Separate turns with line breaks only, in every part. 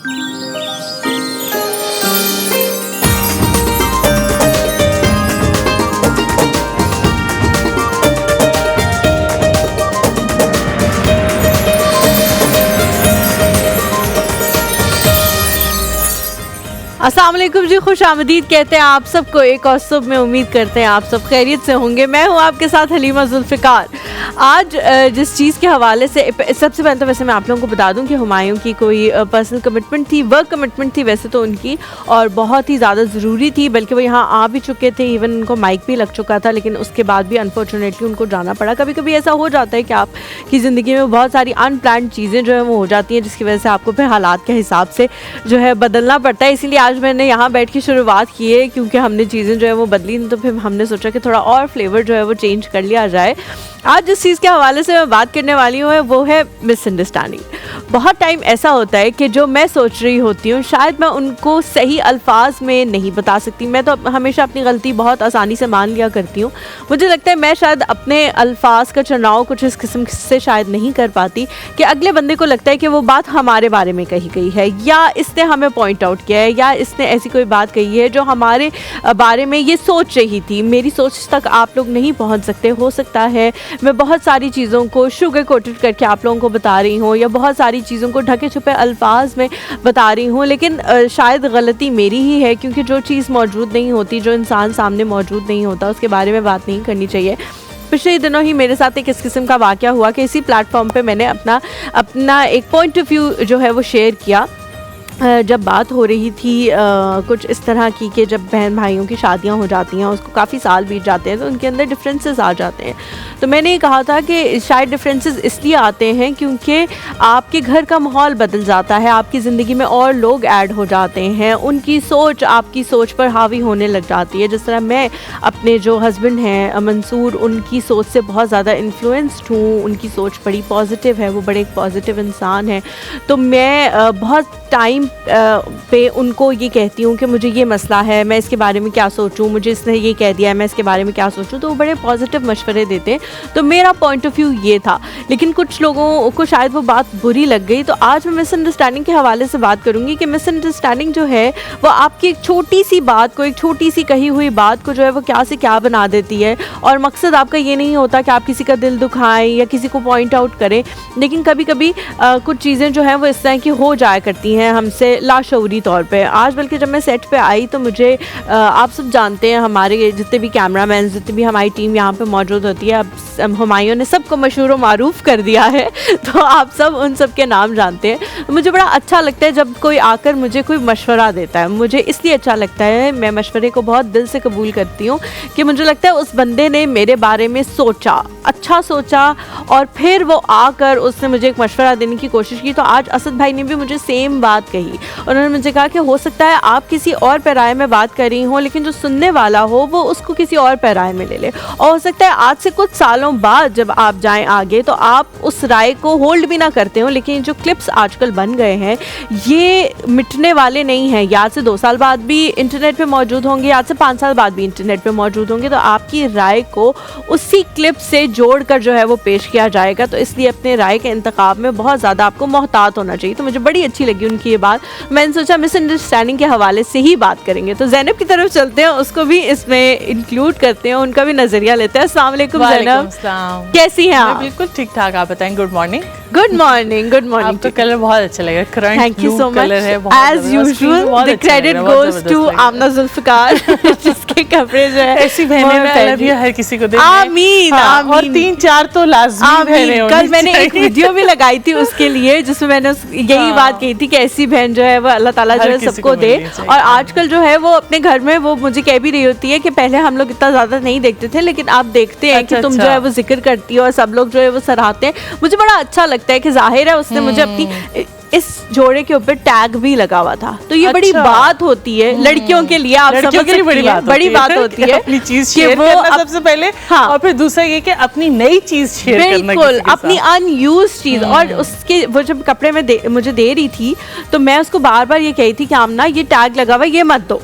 अस्सलाम वालेकुम जी, खुश आमदीद कहते हैं आप सबको एक और सुबह में। उम्मीद करते हैं आप सब खैरियत से होंगे। मैं हूँ आपके साथ हलीमा जुल्फ़िकार। आज जिस चीज़ के हवाले से सबसे पहले तो वैसे मैं आप लोगों को बता दूं कि हुमायूं की कोई पर्सनल कमिटमेंट थी, वर्क कमिटमेंट थी वैसे तो उनकी, और बहुत ही ज़्यादा ज़रूरी थी, बल्कि वो यहाँ आ भी चुके थे, इवन उनको माइक भी लग चुका था, लेकिन उसके बाद भी अनफॉर्चुनेटली उनको जाना पड़ा। कभी कभी ऐसा हो जाता है कि आपकी ज़िंदगी में बहुत सारी अनप्लान्ड चीज़ें जो है वो हो जाती हैं, जिसकी वजह से आपको फिर हालात के हिसाब से जो है बदलना पड़ता है। इसीलिए आज मैंने यहाँ बैठ के शुरुआत की है, क्योंकि हमने चीज़ें जो है वो बदली, तो फिर हमने सोचा कि थोड़ा और फ्लेवर जो है वो चेंज कर लिया जाए। आज जिस चीज़ के हवाले से मैं बात करने वाली हूँ वो है मिसअंडरस्टैंडिंग। बहुत टाइम ऐसा होता है कि जो मैं सोच रही होती हूँ शायद मैं उनको सही अल्फाज में नहीं बता सकती। मैं तो हमेशा अपनी गलती बहुत आसानी से मान लिया करती हूँ। मुझे लगता है मैं शायद अपने अल्फाज का चुनाव कुछ इस किस्म से शायद नहीं कर पाती कि अगले बंदे को लगता है कि वो बात हमारे बारे में कही गई है, या इसने हमें पॉइंट आउट किया है, या इसने ऐसी कोई बात कही है जो हमारे बारे में ये सोच रही थी। मेरी सोच तक आप लोग नहीं पहुँच सकते। हो सकता है मैं बहुत सारी चीज़ों को शुगर कोटेड करके आप लोगों को बता रही हूँ, या बहुत सारी चीज़ों को ढके छुपे अल्फाज में बता रही हूँ, लेकिन शायद गलती मेरी ही है, क्योंकि जो चीज़ मौजूद नहीं होती, जो इंसान सामने मौजूद नहीं होता, उसके बारे में बात नहीं करनी चाहिए। पिछले दिनों ही मेरे साथ एक इस किस्म का वाक़या हुआ कि इसी प्लेटफॉर्म पे मैंने अपना एक पॉइंट ऑफ व्यू जो है वो शेयर किया। जब बात हो रही थी कुछ इस तरह की कि जब बहन भाइयों की शादियां हो जाती हैं, उसको काफ़ी साल बीत जाते हैं, तो उनके अंदर डिफरेंसेस आ जाते हैं। तो मैंने ये कहा था कि शायद डिफरेंसेस इसलिए आते हैं क्योंकि आपके घर का माहौल बदल जाता है, आपकी ज़िंदगी में और लोग ऐड हो जाते हैं, उनकी सोच आपकी सोच पर हावी होने लग जाती है। जिस तरह मैं अपने जो हस्बैंड हैं मंसूर, उनकी सोच से बहुत ज़्यादा इन्फ्लुएंस्ड हूँ। उनकी सोच बड़ी पॉजिटिव है, वो बड़े एक पॉजिटिव इंसान हैं। तो मैं बहुत टाइम पे उनको ये कहती हूँ कि मुझे ये मसला है, मैं इसके बारे में क्या सोचूं, मुझे इसने ये कह दिया है, मैं इसके बारे में क्या सोचूं। तो वो बड़े पॉजिटिव मशवरे देते हैं। तो मेरा पॉइंट ऑफ व्यू ये था, लेकिन कुछ लोगों को शायद वो बात बुरी लग गई। तो आज मैं मिसअंडरस्टैंडिंग के हवाले से बात करूँगी कि मिसअंडरस्टैंडिंग जो है वो आपकी एक छोटी सी बात को, एक छोटी सी कही हुई बात को जो है वो क्या से क्या बना देती है। और मकसद आपका ये नहीं होता कि आप किसी का दिल दुखाएं या किसी को पॉइंट आउट करें, लेकिन कभी कभी कुछ चीज़ें जो हैं वो इस तरह की हो जाया करती हैं हमसे लाशऊरी तौर पे। आज बल्कि जब मैं सेट पे आई तो मुझे आप सब जानते हैं, हमारे जितने भी कैमरामैन, जितनी भी हमारी टीम यहाँ पे मौजूद होती है, अब हुमायूं ने सबको मशहूर मारूफ कर दिया है, तो आप सब उन सब के नाम जानते हैं। मुझे बड़ा अच्छा लगता है जब कोई आकर मुझे कोई मशवरा देता है। मुझे इसलिए अच्छा लगता है, मैं मशवरे को बहुत दिल से कबूल करती हूँ, कि मुझे लगता है उस बंदे ने मेरे बारे में सोचा, अच्छा सोचा, और फिर वो आकर उसने मुझे एक मशवरा देने की कोशिश की। तो आज असद भाई ने भी मुझे सेम बात कही। उन्होंने मुझे कहा कि हो सकता है आप किसी और पैराए में बात कर रही हो, लेकिन जो सुनने वाला हो वो उसको किसी और पैराए में ले ले, और हो सकता है आज से कुछ सालों बाद जब आप जाएं आगे तो आप उस राय को होल्ड भी ना करते हो। लेकिन जो क्लिप्स आजकल बन गए हैं ये मिटने वाले नहीं हैं। आज से 2 साल बाद भी इंटरनेट पे मौजूद होंगे, आज से 5 साल बाद भी इंटरनेट पे मौजूद होंगे। तो आपकी राय को उसी क्लिप से जोड़कर जो है वो पेश किया जाएगा। तो इसलिए अपने राय के इंतखाब में बहुत ज़्यादा आपको मोहतात होना चाहिए। तो मुझे बड़ी अच्छी लगी उनकी ये बात। मैंने सोचा मिसअंडरस्टैंडिंग के हवाले से ही बात करेंगे, तो ज़ैनब की तरफ चलते हैं, उसको भी इसमें इंक्लूड करते हैं, उनका भी नज़रिया लेते हैं। अस्सलाम वालेकुम ज़ैनब, कैसी हैं आप?
बिल्कुल ठीक ठाक, आप बताएं। Good morning.
Good morning. Good morning.
आपका कलर बहुत अच्छा लगा, current
thank you so much.
As
usual the credit goes to Amna Zulfiqar, जिसके कपड़े जो है
ऐसी बहनें हर किसी को दें।
आमीन।
और 3-4 तो लाजमी बहनें होनी।
कल मैंने एक वीडियो भी लगाई थी उसके लिए, जिसमें मैंने यही बात कही थी कि ऐसी बहन जो है वो अल्लाह ताला जो है सबको दे। और आजकल जो है वो अपने घर में वो मुझे कह भी रही होती है कि पहले हम लोग इतना ज्यादा नहीं देखते थे, लेकिन आप देखते हैं कि तुम जो है वो जिक्र करती हो और सब लोग जो है वो सराहते हैं। मुझे बड़ा अच्छा लगता है कि जाहिर है उसने मुझे अपनी इस जोड़े के ऊपर टैग भी लगा हुआ था। तो ये बड़ी बात होती है लड़कियों के लिए, आप समझ सकती हैं, बड़ी बात होती है
अपनी चीज शेयर करना सबसे पहले। हाँ। और फिर दूसरा ये कि अपनी नई चीज शेयर करना,
बिल्कुल अपनी अनयूज्ड चीज। और उसके वो जब कपड़े में मुझे दे रही थी तो मैं उसको बार बार ये कही थी कि आमना ये टैग लगा हुआ ये मत दो,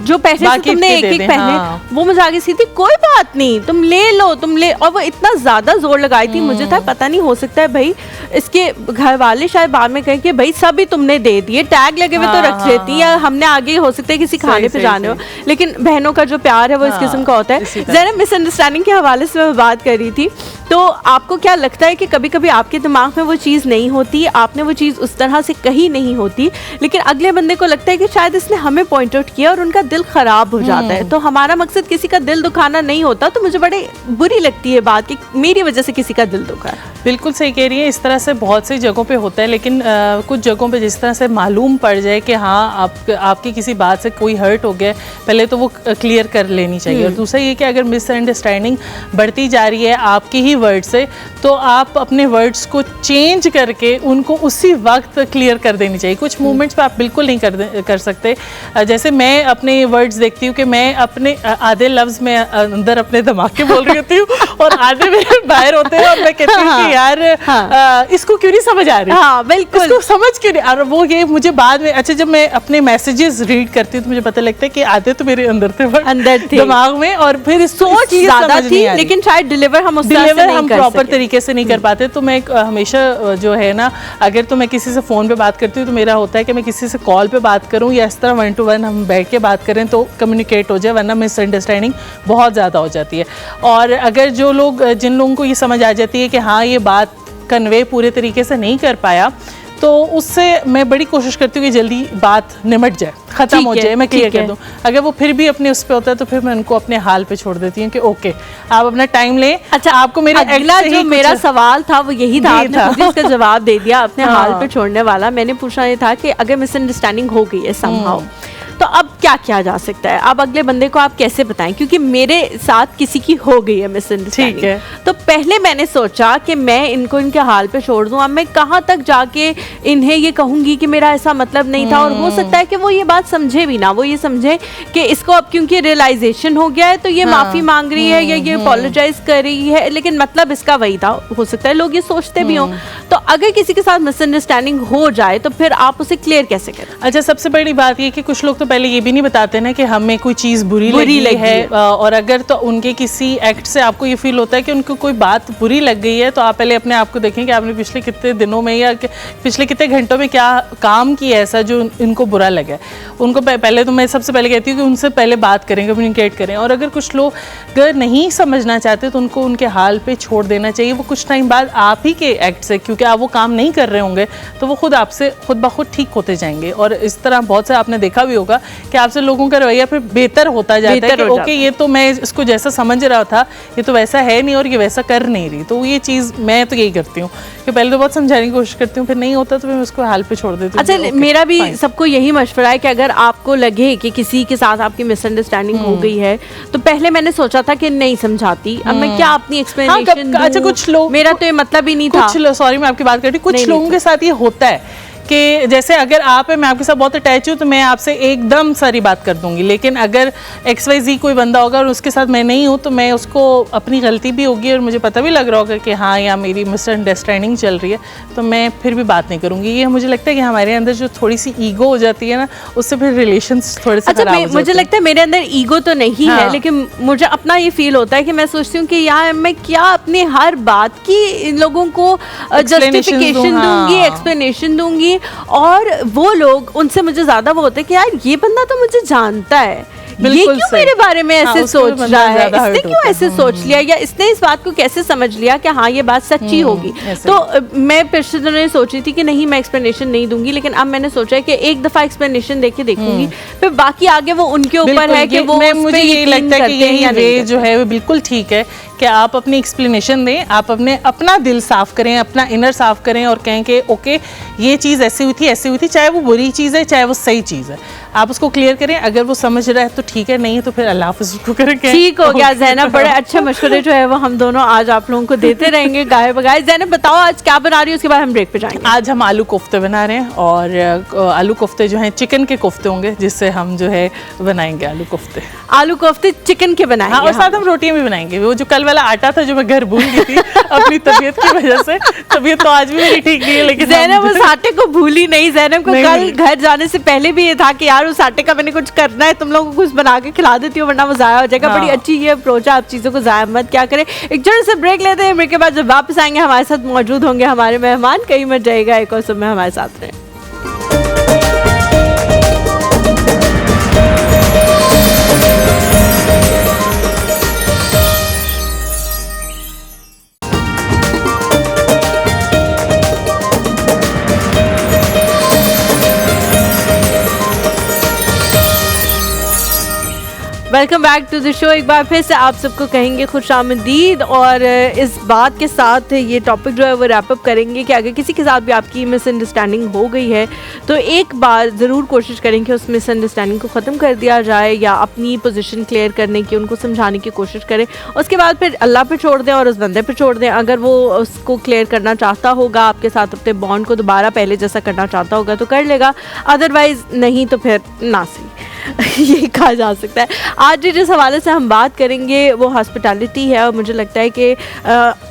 जो पहले से तुमने एक पहने। हाँ। वो मुझे आगे सी थी, कोई बात नहीं तुम ले लो, तुम ले। और वो इतना ज्यादा जोर लगाई थी, मुझे था पता नहीं हो सकता है भाई इसके घर वाले शायद बाद में कहें कि भाई सभी तुमने दे दिए, टैग लगे हुए तो रख लेती या हमने आगे हो सकता है किसी खाने पे जाने हो, लेकिन बहनों का जो प्यार है वो इस किस्म का होता है। ज़रा मिसअंडरस्टैंडिंग के हवाले से मैं बात कर रही थी, तो आपको क्या लगता है कि कभी कभी आपके दिमाग में वो चीज़ नहीं होती, आपने वो चीज़ उस तरह से कही नहीं होती, लेकिन अगले बंदे को लगता है कि शायद इसने हमें पॉइंट आउट किया और उनका दिल खराब हो जाता है। तो हमारा मकसद किसी का दिल दुखाना नहीं होता, तो मुझे बड़ी बुरी लगती है बात कि मेरी वजह से किसी का दिल दुखा है।
बिल्कुल सही कह रही है, इस तरह से बहुत सी जगहों पे होता है, लेकिन कुछ जगहों पे जिस तरह से मालूम पड़ जाए कि हाँ आपकी किसी बात से कोई हर्ट हो गया, पहले तो वो क्लियर कर लेनी चाहिए। और दूसरा ये कि अगर मिसअंडरस्टैंडिंग बढ़ती जा रही है आपके ही वर्ड से, तो आप अपने वर्ड्स को चेंज करके उनको उसी वक्त क्लियर कर देनी चाहिए। कुछ मूवमेंट्स पे आप बिल्कुल नहीं कर सकते। जैसे मैं अपने वर्ड्स देखती हूँ कि मैं अपने आधे लफ्ज़ में अंदर अपने दिमाग के बोल रही होती हूँ और आधे मेरे बाहर होते हैं, और मैं कहती हूँ कि यार इसको क्यों नहीं समझ आ रही,
बिल्कुल
इसको समझ क्यों नहीं। और वो ये मुझे बाद में, अच्छा जब मैं अपने मैसेजेस रीड करती हूँ तो मुझे पता लगता है कि आधे तो मेरे अंदर थे दिमाग में, और फिर
सोच ज़्यादा थी लेकिन शायद डिलीवर हम
प्रॉपर तरीके से नहीं कर पाते। तो मैं हमेशा जो है ना, अगर तो मैं किसी से फ़ोन पे बात करती हूँ तो मेरा होता है कि मैं किसी से कॉल पे बात करूँ या इस तरह 1 to 1 हम बैठ के बात करें तो कम्युनिकेट हो जाए, वरना मिसअंडरस्टैंडिंग बहुत ज़्यादा हो जाती है। और अगर जिन लोगों को ये समझ आ जाती है कि हाँ ये बात कन्वे पूरे तरीके से नहीं कर पाया, तो उससे मैं बड़ी कोशिश करती हूँ कि जल्दी बात निमट जाए, ख़त्म हो जाए, मैं क्लियर कर दूँ। अगर वो फिर भी अपने उस पे होता है तो फिर मैं उनको अपने हाल पे छोड़ देती हूँ कि ओके आप अपना टाइम लें।
अच्छा, आपको मेरे अगला जो मेरा सवाल था वो यही था, आपने खुद इसका जवाब दे दिया, अपने हाल पे छोड़ने वाला। मैंने पूछा ये था कि अगर मिसअंडरस्टैंडिंग हो गई है समहाउ, तो अब क्या किया जा सकता है? अब अगले बंदे को आप कैसे बताएं? क्योंकि मेरे साथ किसी की हो गई है मिसअंडरस्टैंडिंग, तो पहले मैंने सोचा कि मैं इनको इनके हाल पे छोड़ दूं। अब मैं कहाँ तक जाके इन्हें ये कहूंगी कि मेरा ऐसा मतलब नहीं था, और हो सकता है कि वो ये बात समझे भी ना, वो ये समझे कि इसको अब क्योंकि रियलाइजेशन हो गया है तो ये माफी मांग रही है या ये अपोलोजाइज कर रही है, लेकिन मतलब इसका वही था। हो सकता है लोग ये सोचते भी हों। तो अगर किसी के साथ मिसअंडरस्टैंडिंग हो जाए तो फिर आप उसे क्लियर कैसे करें?
अच्छा, सबसे बड़ी बात ये कि कुछ लोग तो पहले ये भी नहीं बताते ना कि हमें कोई चीज़ बुरी लगी है, और अगर तो उनके किसी एक्ट से आपको ये फील होता है कि उनको कोई बात बुरी लग गई है, तो आप पहले अपने आप को देखें कि आपने पिछले कितने दिनों में या पिछले कितने घंटों में क्या काम किया ऐसा जो इनको बुरा लगा है। उनको पहले तो मैं सबसे पहले कहती हूँ कि उनसे पहले बात करें, कम्युनिकेट करें। और अगर कुछ लोग अगर नहीं समझना चाहते तो उनको उनके हाल पे छोड़ देना चाहिए। वो कुछ टाइम बाद आप ही के एक्ट से, क्योंकि आप वो काम नहीं कर रहे होंगे, तो वो खुद आपसे खुद ब खुद ठीक होते जाएंगे। और इस तरह बहुत से आपने देखा भी होगा कि आपसे लोगों का रवैया फिर बेहतर होता जाता है कि ओके ये तो मैं इसको जैसा समझ रहा था ये तो वैसा है नहीं और ये वैसा कर नहीं रही। तो ये चीज़ मैं तो यही करती हूँ कि पहले तो बहुत समझाने की कोशिश करती हूँ, फिर नहीं होता तो मैं उसको हाल पे छोड़ देती हूँ।
अच्छा, मेरा भी सबको यही मशवरा है कि अगर आपको लगे कि किसी के साथ आपकी मिसअंडरस्टैंडिंग हो गई है, तो पहले मैंने सोचा था कि नहीं समझाती, अब मैं क्या अपनी एक्सप्लेनेशन दूं?
अच्छा, कुछ लोग,
मेरा तो ये मतलब ही नहीं था।
सॉरी मैं आपकी बात कर रही हूँ, कुछ लोगों के साथ ये होता है कि जैसे अगर आप है, मैं आपके साथ बहुत अटैच हूँ तो मैं आपसे एकदम सारी बात कर दूंगी, लेकिन अगर XYZ कोई बंदा होगा और उसके साथ मैं नहीं हूँ तो मैं उसको, अपनी गलती भी होगी और मुझे पता भी लग रहा होगा कि हाँ या मेरी मिसअंडरस्टैंडिंग चल रही है, तो मैं फिर भी बात नहीं करूँगी। ये मुझे लगता है कि हमारे अंदर जो थोड़ी सी ईगो हो जाती है ना, उससे फिर रिलेशंस थोड़े से खराब हो जाते हैं।
मुझे लगता है मेरे अंदर ईगो तो नहीं है, लेकिन मुझे अपना ये फील होता है कि मैं सोचती हूँ कि यार मैं क्या अपनी हर बात की इन लोगों को जस्टिफिकेशन दूंगी, एक्सप्लेनेशन दूंगी, और वो लोग, उनसे मुझे ज्यादा वो होता है कि यार ये बंदा तो मुझे जानता है, ये क्यों मेरे बारे में ऐसे सोच रहा है, इसने क्यों ऐसे सोच लिया, या इसने इस बात को कैसे समझ लिया कि हाँ ये बात सच्ची होगी। तो मैं पिछले दिनों सोच रही थी कि नहीं मैं एक्सप्लेनेशन नहीं दूंगी, लेकिन अब मैंने सोचा है कि एक दफा एक्सप्लेनेशन देके देखूंगी, फिर बाकी आगे वो उनके ऊपर है कि वो,
मुझे ये लगता है कि ये वे जो है वो बिल्कुल ठीक है कि आप अपनी एक्सप्लेनेशन दें, आप अपना दिल साफ करें, अपना इनर साफ करें और कहें कि ओके ये चीज़ ऐसी हुई थी, चाहे वो बुरी चीज़ है चाहे वो सही चीज़ है, आप उसको क्लियर करें। अगर वो समझ रहा है तो ठीक है, नहीं तो फिर अल्लाह हाफ़िज़ उसको करें।
ठीक हो गया ज़ैनब, बड़े अच्छे मशवरे जो है वो हम दोनों आज आप लोगों को देते रहेंगे गाए बगाए। ज़ैनब बताओ आज क्या बना रही है, उसके बाद हम ब्रेक पे जाएंगे।
आज हम आलू कोफ्ते बना रहे हैं, और आलू कोफ्ते जो हैं चिकन के कोफ्ते होंगे, जिससे हम जो है बनाएंगे आलू कोफ्ते।
आलू कोफ्ते चिकन के बनाएंगे,
हाँ, और साथ हम रोटियां भी बनाएंगे। वो जो कल वाला आटा था जो मैं घर भूल गई थी अपनी तबीयत की वजह से, तबीयत तो आज भी मेरी ठीक नहीं है, लेकिन
ज़ैनब उस आटे को भूली नहीं। ज़ैनब को कल घर जाने से पहले भी ये था कि यार यार उस आटे का मैंने कुछ करना है, तुम लोगों को कुछ बना के खिला देती हूँ वरना वो ज़ाया हो जाएगा। बड़ी अच्छी ये अप्रोच है, आप चीज़ों को ज़ाया मत क्या करें। एक छोटे से ब्रेक लेते हैं, ब्रेक के बाद जब वापस आएंगे हमारे साथ मौजूद होंगे हमारे मेहमान, कहीं मत जाएगा, एक और समय हमारे साथ रहें। Welcome back to the show. एक बार फिर से आप सबको कहेंगे खुशामदीद, और इस बात के साथ ये टॉपिक जो है वो रैप अप करेंगे कि अगर किसी के साथ भी आपकी मिसअंडरस्टैंडिंग हो गई है तो एक बार ज़रूर कोशिश करें कि उस मिसअंडरस्टैंडिंग को ख़त्म कर दिया जाए या अपनी पोजीशन क्लियर करने की, उनको समझाने की कोशिश करें। उसके बाद फिर अल्लाह पे छोड़ दें और उस बंदे पे छोड़ दें। अगर वो उसको क्लियर करना चाहता होगा, आपके साथ अपने बॉन्ड को दोबारा पहले जैसा करना चाहता होगा तो कर लेगा, अदरवाइज़ नहीं तो फिर ना सही ये कहा जा सकता है। आज जिस हवाले से हम बात करेंगे वो हॉस्पिटैलिटी है, और मुझे लगता है कि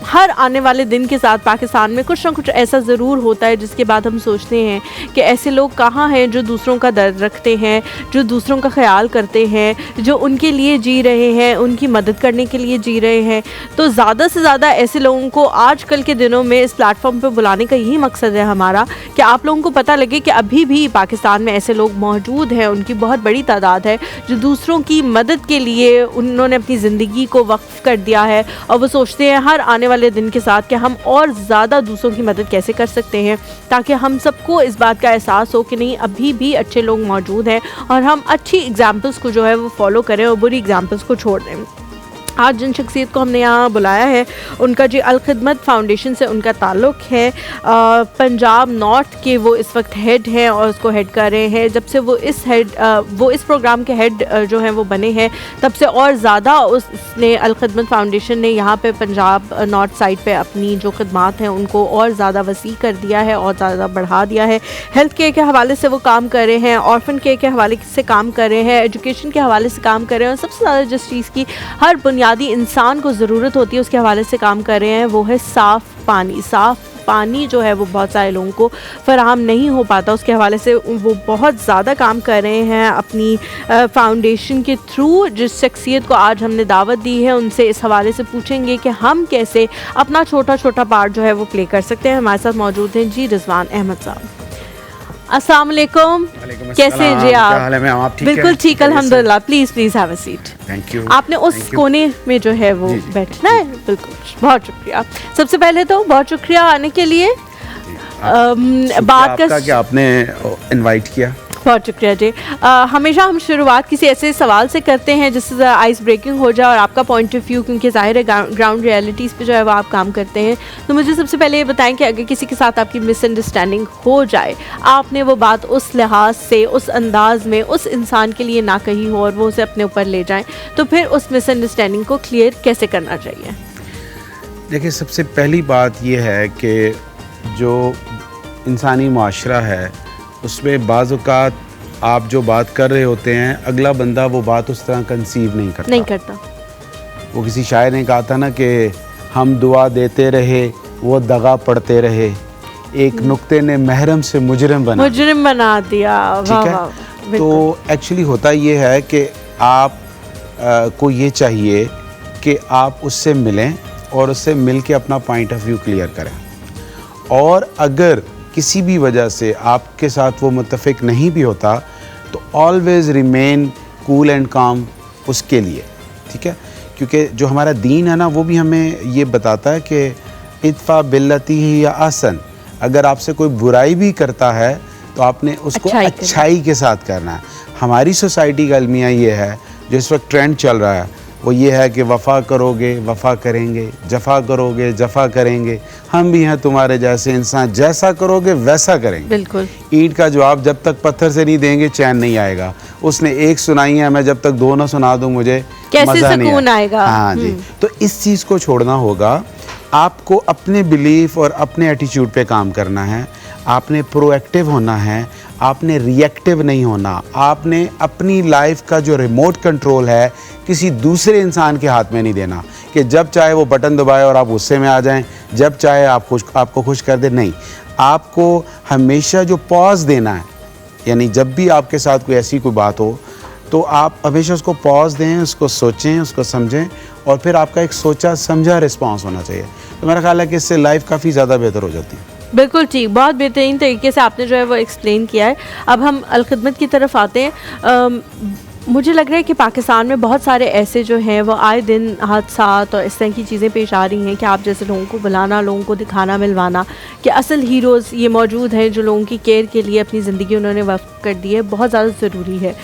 हर आने वाले दिन के साथ पाकिस्तान में कुछ ना कुछ ऐसा ज़रूर होता है जिसके बाद हम सोचते हैं कि ऐसे लोग कहाँ हैं जो दूसरों का दर्द रखते हैं, जो दूसरों का ख्याल करते हैं, जो उनके लिए जी रहे हैं, उनकी मदद करने के लिए जी रहे हैं। तो ज़्यादा से ज़्यादा ऐसे लोगों को आजकल के दिनों में इस प्लेटफॉर्म पर बुलाने का यही मकसद है हमारा, कि आप लोगों को पता लगे कि अभी भी पाकिस्तान में ऐसे लोग मौजूद हैं, उनकी बहुत बड़ी तादाद है जो दूसरों की मदद के लिए उन्होंने अपनी ज़िंदगी को वक्फ कर दिया है, और वो सोचते हैं हर आने वाले दिन के साथ कि हम और ज़्यादा दूसरों की मदद कैसे कर सकते हैं, ताकि हम सबको इस बात का एहसास हो कि नहीं अभी भी अच्छे लोग मौजूद हैं और हम अच्छी एग्जाम्पल्स को जो है वो फॉलो करें और बुरी एग्जाम्पल्स को छोड़ दें। आज जिन शख्सियत को हमने यहाँ बुलाया है उनका जी अल-खिदमत फाउंडेशन से उनका ताल्लुक़ है। पंजाब नॉर्थ के वो इस वक्त हेड हैं और उसको हेड कर रहे हैं। जब से वो इस प्रोग्राम के हेड जो हैं वो बने हैं, तब से और ज़्यादा उसने अल-खिदमत फाउंडेशन ने यहाँ पे पंजाब नॉर्थ साइड पे अपनी जो खिदमात हैं उनको और ज़्यादा वसी कर दिया है और ज़्यादा बढ़ा दिया है। हेल्थ केयर के हवाले से वो काम कर रहे हैं, ऑर्फन केयर के हवाले से काम कर रहे हैं, एजुकेशन के हवाले से काम कर रहे हैं, और सबसे ज़्यादा जिस चीज़ की हर बुनियादी इंसान को ज़रूरत होती है उसके हवाले से काम कर रहे हैं वो है साफ़ पानी। साफ़ पानी जो है वो बहुत सारे लोगों को फराहम नहीं हो पाता, उसके हवाले से वो बहुत ज़्यादा काम कर रहे हैं अपनी फाउंडेशन के थ्रू। जिस शख्सियत को आज हमने दावत दी है उनसे इस हवाले से पूछेंगे कि हम कैसे अपना छोटा छोटा पार्ट जो है वो प्ले कर सकते हैं। हमारे साथ मौजूद हैं जी रिजवान अहमद साहब। अस्सलाम वालेकुम, कैसे हैं जी आप? बिल्कुल ठीक अल्हम्दुलिल्लाह। Please have a seat.
Thank you.
आपने उस कोने में जो है वो बैठना है। बिल्कुल, बहुत शुक्रिया। सबसे पहले तो बहुत शुक्रिया आने के लिए।
बात का आपने इनवाइट किया,
बहुत शुक्रिया जी। हमेशा हम शुरुआत किसी ऐसे सवाल से करते हैं जिससे आइस ब्रेकिंग हो जाए और आपका पॉइंट ऑफ व्यू, क्योंकि ज़ाहिर है ग्राउंड रियलिटीज़ पे जो है वो आप काम करते हैं। तो मुझे सबसे पहले ये बताएं कि अगर किसी के साथ आपकी मिसअंडरस्टैंडिंग हो जाए, आपने वो बात उस लिहाज से, उस अंदाज में उस इंसान के लिए ना कही हो और वो उसे अपने ऊपर ले जाएं, तो फिर उस मिसअंडरस्टैंडिंग को क्लियर कैसे करना चाहिए?
देखिए, सबसे पहली बात ये है कि जो इंसानी माशरा है उसमें बाज़ औक़ात आप जो बात कर रहे होते हैं अगला बंदा वो बात उस तरह कंसीव नहीं करता। वो किसी शायर ने कहा था ना कि हम दुआ देते रहे वो दगा पड़ते रहे, एक नुक्ते ने महरम से मुजरिम बना दिया। ठीक है, तो एक्चुअली होता ये है कि आप को ये चाहिए कि आप उससे मिलें और उससे मिल के अपना पॉइंट ऑफ व्यू क्लियर करें, और अगर किसी भी वजह से आपके साथ वो मुत्तफ़िक नहीं भी होता तो ऑलवेज़ रिमेन कूल एंड काम उसके लिए। ठीक है, क्योंकि जो हमारा दीन है ना वो भी हमें ये बताता है कि इत्फ़ा बिल्लती ही या आसन, अगर आपसे कोई बुराई भी करता है तो आपने उसको अच्छाई के साथ करना है। हमारी सोसाइटी का अलमिया ये है, जो इस वक्त ट्रेंड चल रहा है वो ये है कि वफ़ा करोगे वफ़ा करेंगे, जफ़ा करोगे जफ़ा करेंगे, हम भी हैं तुम्हारे जैसे इंसान, जैसा करोगे वैसा करेंगे। बिल्कुल। ईंट का जवाब जब तक पत्थर से नहीं देंगे चैन नहीं आएगा। उसने एक सुनाई है, मैं जब तक दो ना सुना दूँ मुझे
कैसे सुकून आएगा।
हाँ जी, तो इस चीज़ को छोड़ना होगा। आपको अपने बिलीफ और अपने एटीट्यूड पे काम करना है। आपने प्रोएक्टिव होना है, आपने रिएक्टिव नहीं होना। आपने अपनी लाइफ का जो रिमोट कंट्रोल है किसी दूसरे इंसान के हाथ में नहीं देना कि जब चाहे वो बटन दबाए और आप गुस्से में आ जाएं, जब चाहे आपको खुश कर दे। नहीं, आपको हमेशा जो पॉज देना है यानी जब भी आपके साथ कोई ऐसी कोई बात हो तो आप हमेशा उसको पॉज दें, उसको सोचें, उसको समझें और फिर आपका एक सोचा समझा रिस्पॉन्स होना चाहिए। तो मेरा ख्याल है कि इससे लाइफ काफ़ी ज़्यादा बेहतर हो जाती है।
बिल्कुल ठीक, बहुत बेहतरीन तरीके से आपने जो है वो एक्सप्लेन किया है। अब हम अलखिदमत की तरफ आते हैं। मुझे लग रहा है कि पाकिस्तान में बहुत सारे ऐसे जो हैं वो आए दिन हादसात और इस तरह की चीज़ें पेश आ रही हैं कि आप जैसे लोगों को बुलाना, लोगों को दिखाना, मिलवाना कि असल हीरोज़ ये मौजूद हैं जो लोगों की केयर के लिए अपनी ज़िंदगी उन्होंने वक्फ कर दी है, बहुत ज़्यादा ज़रूरी है।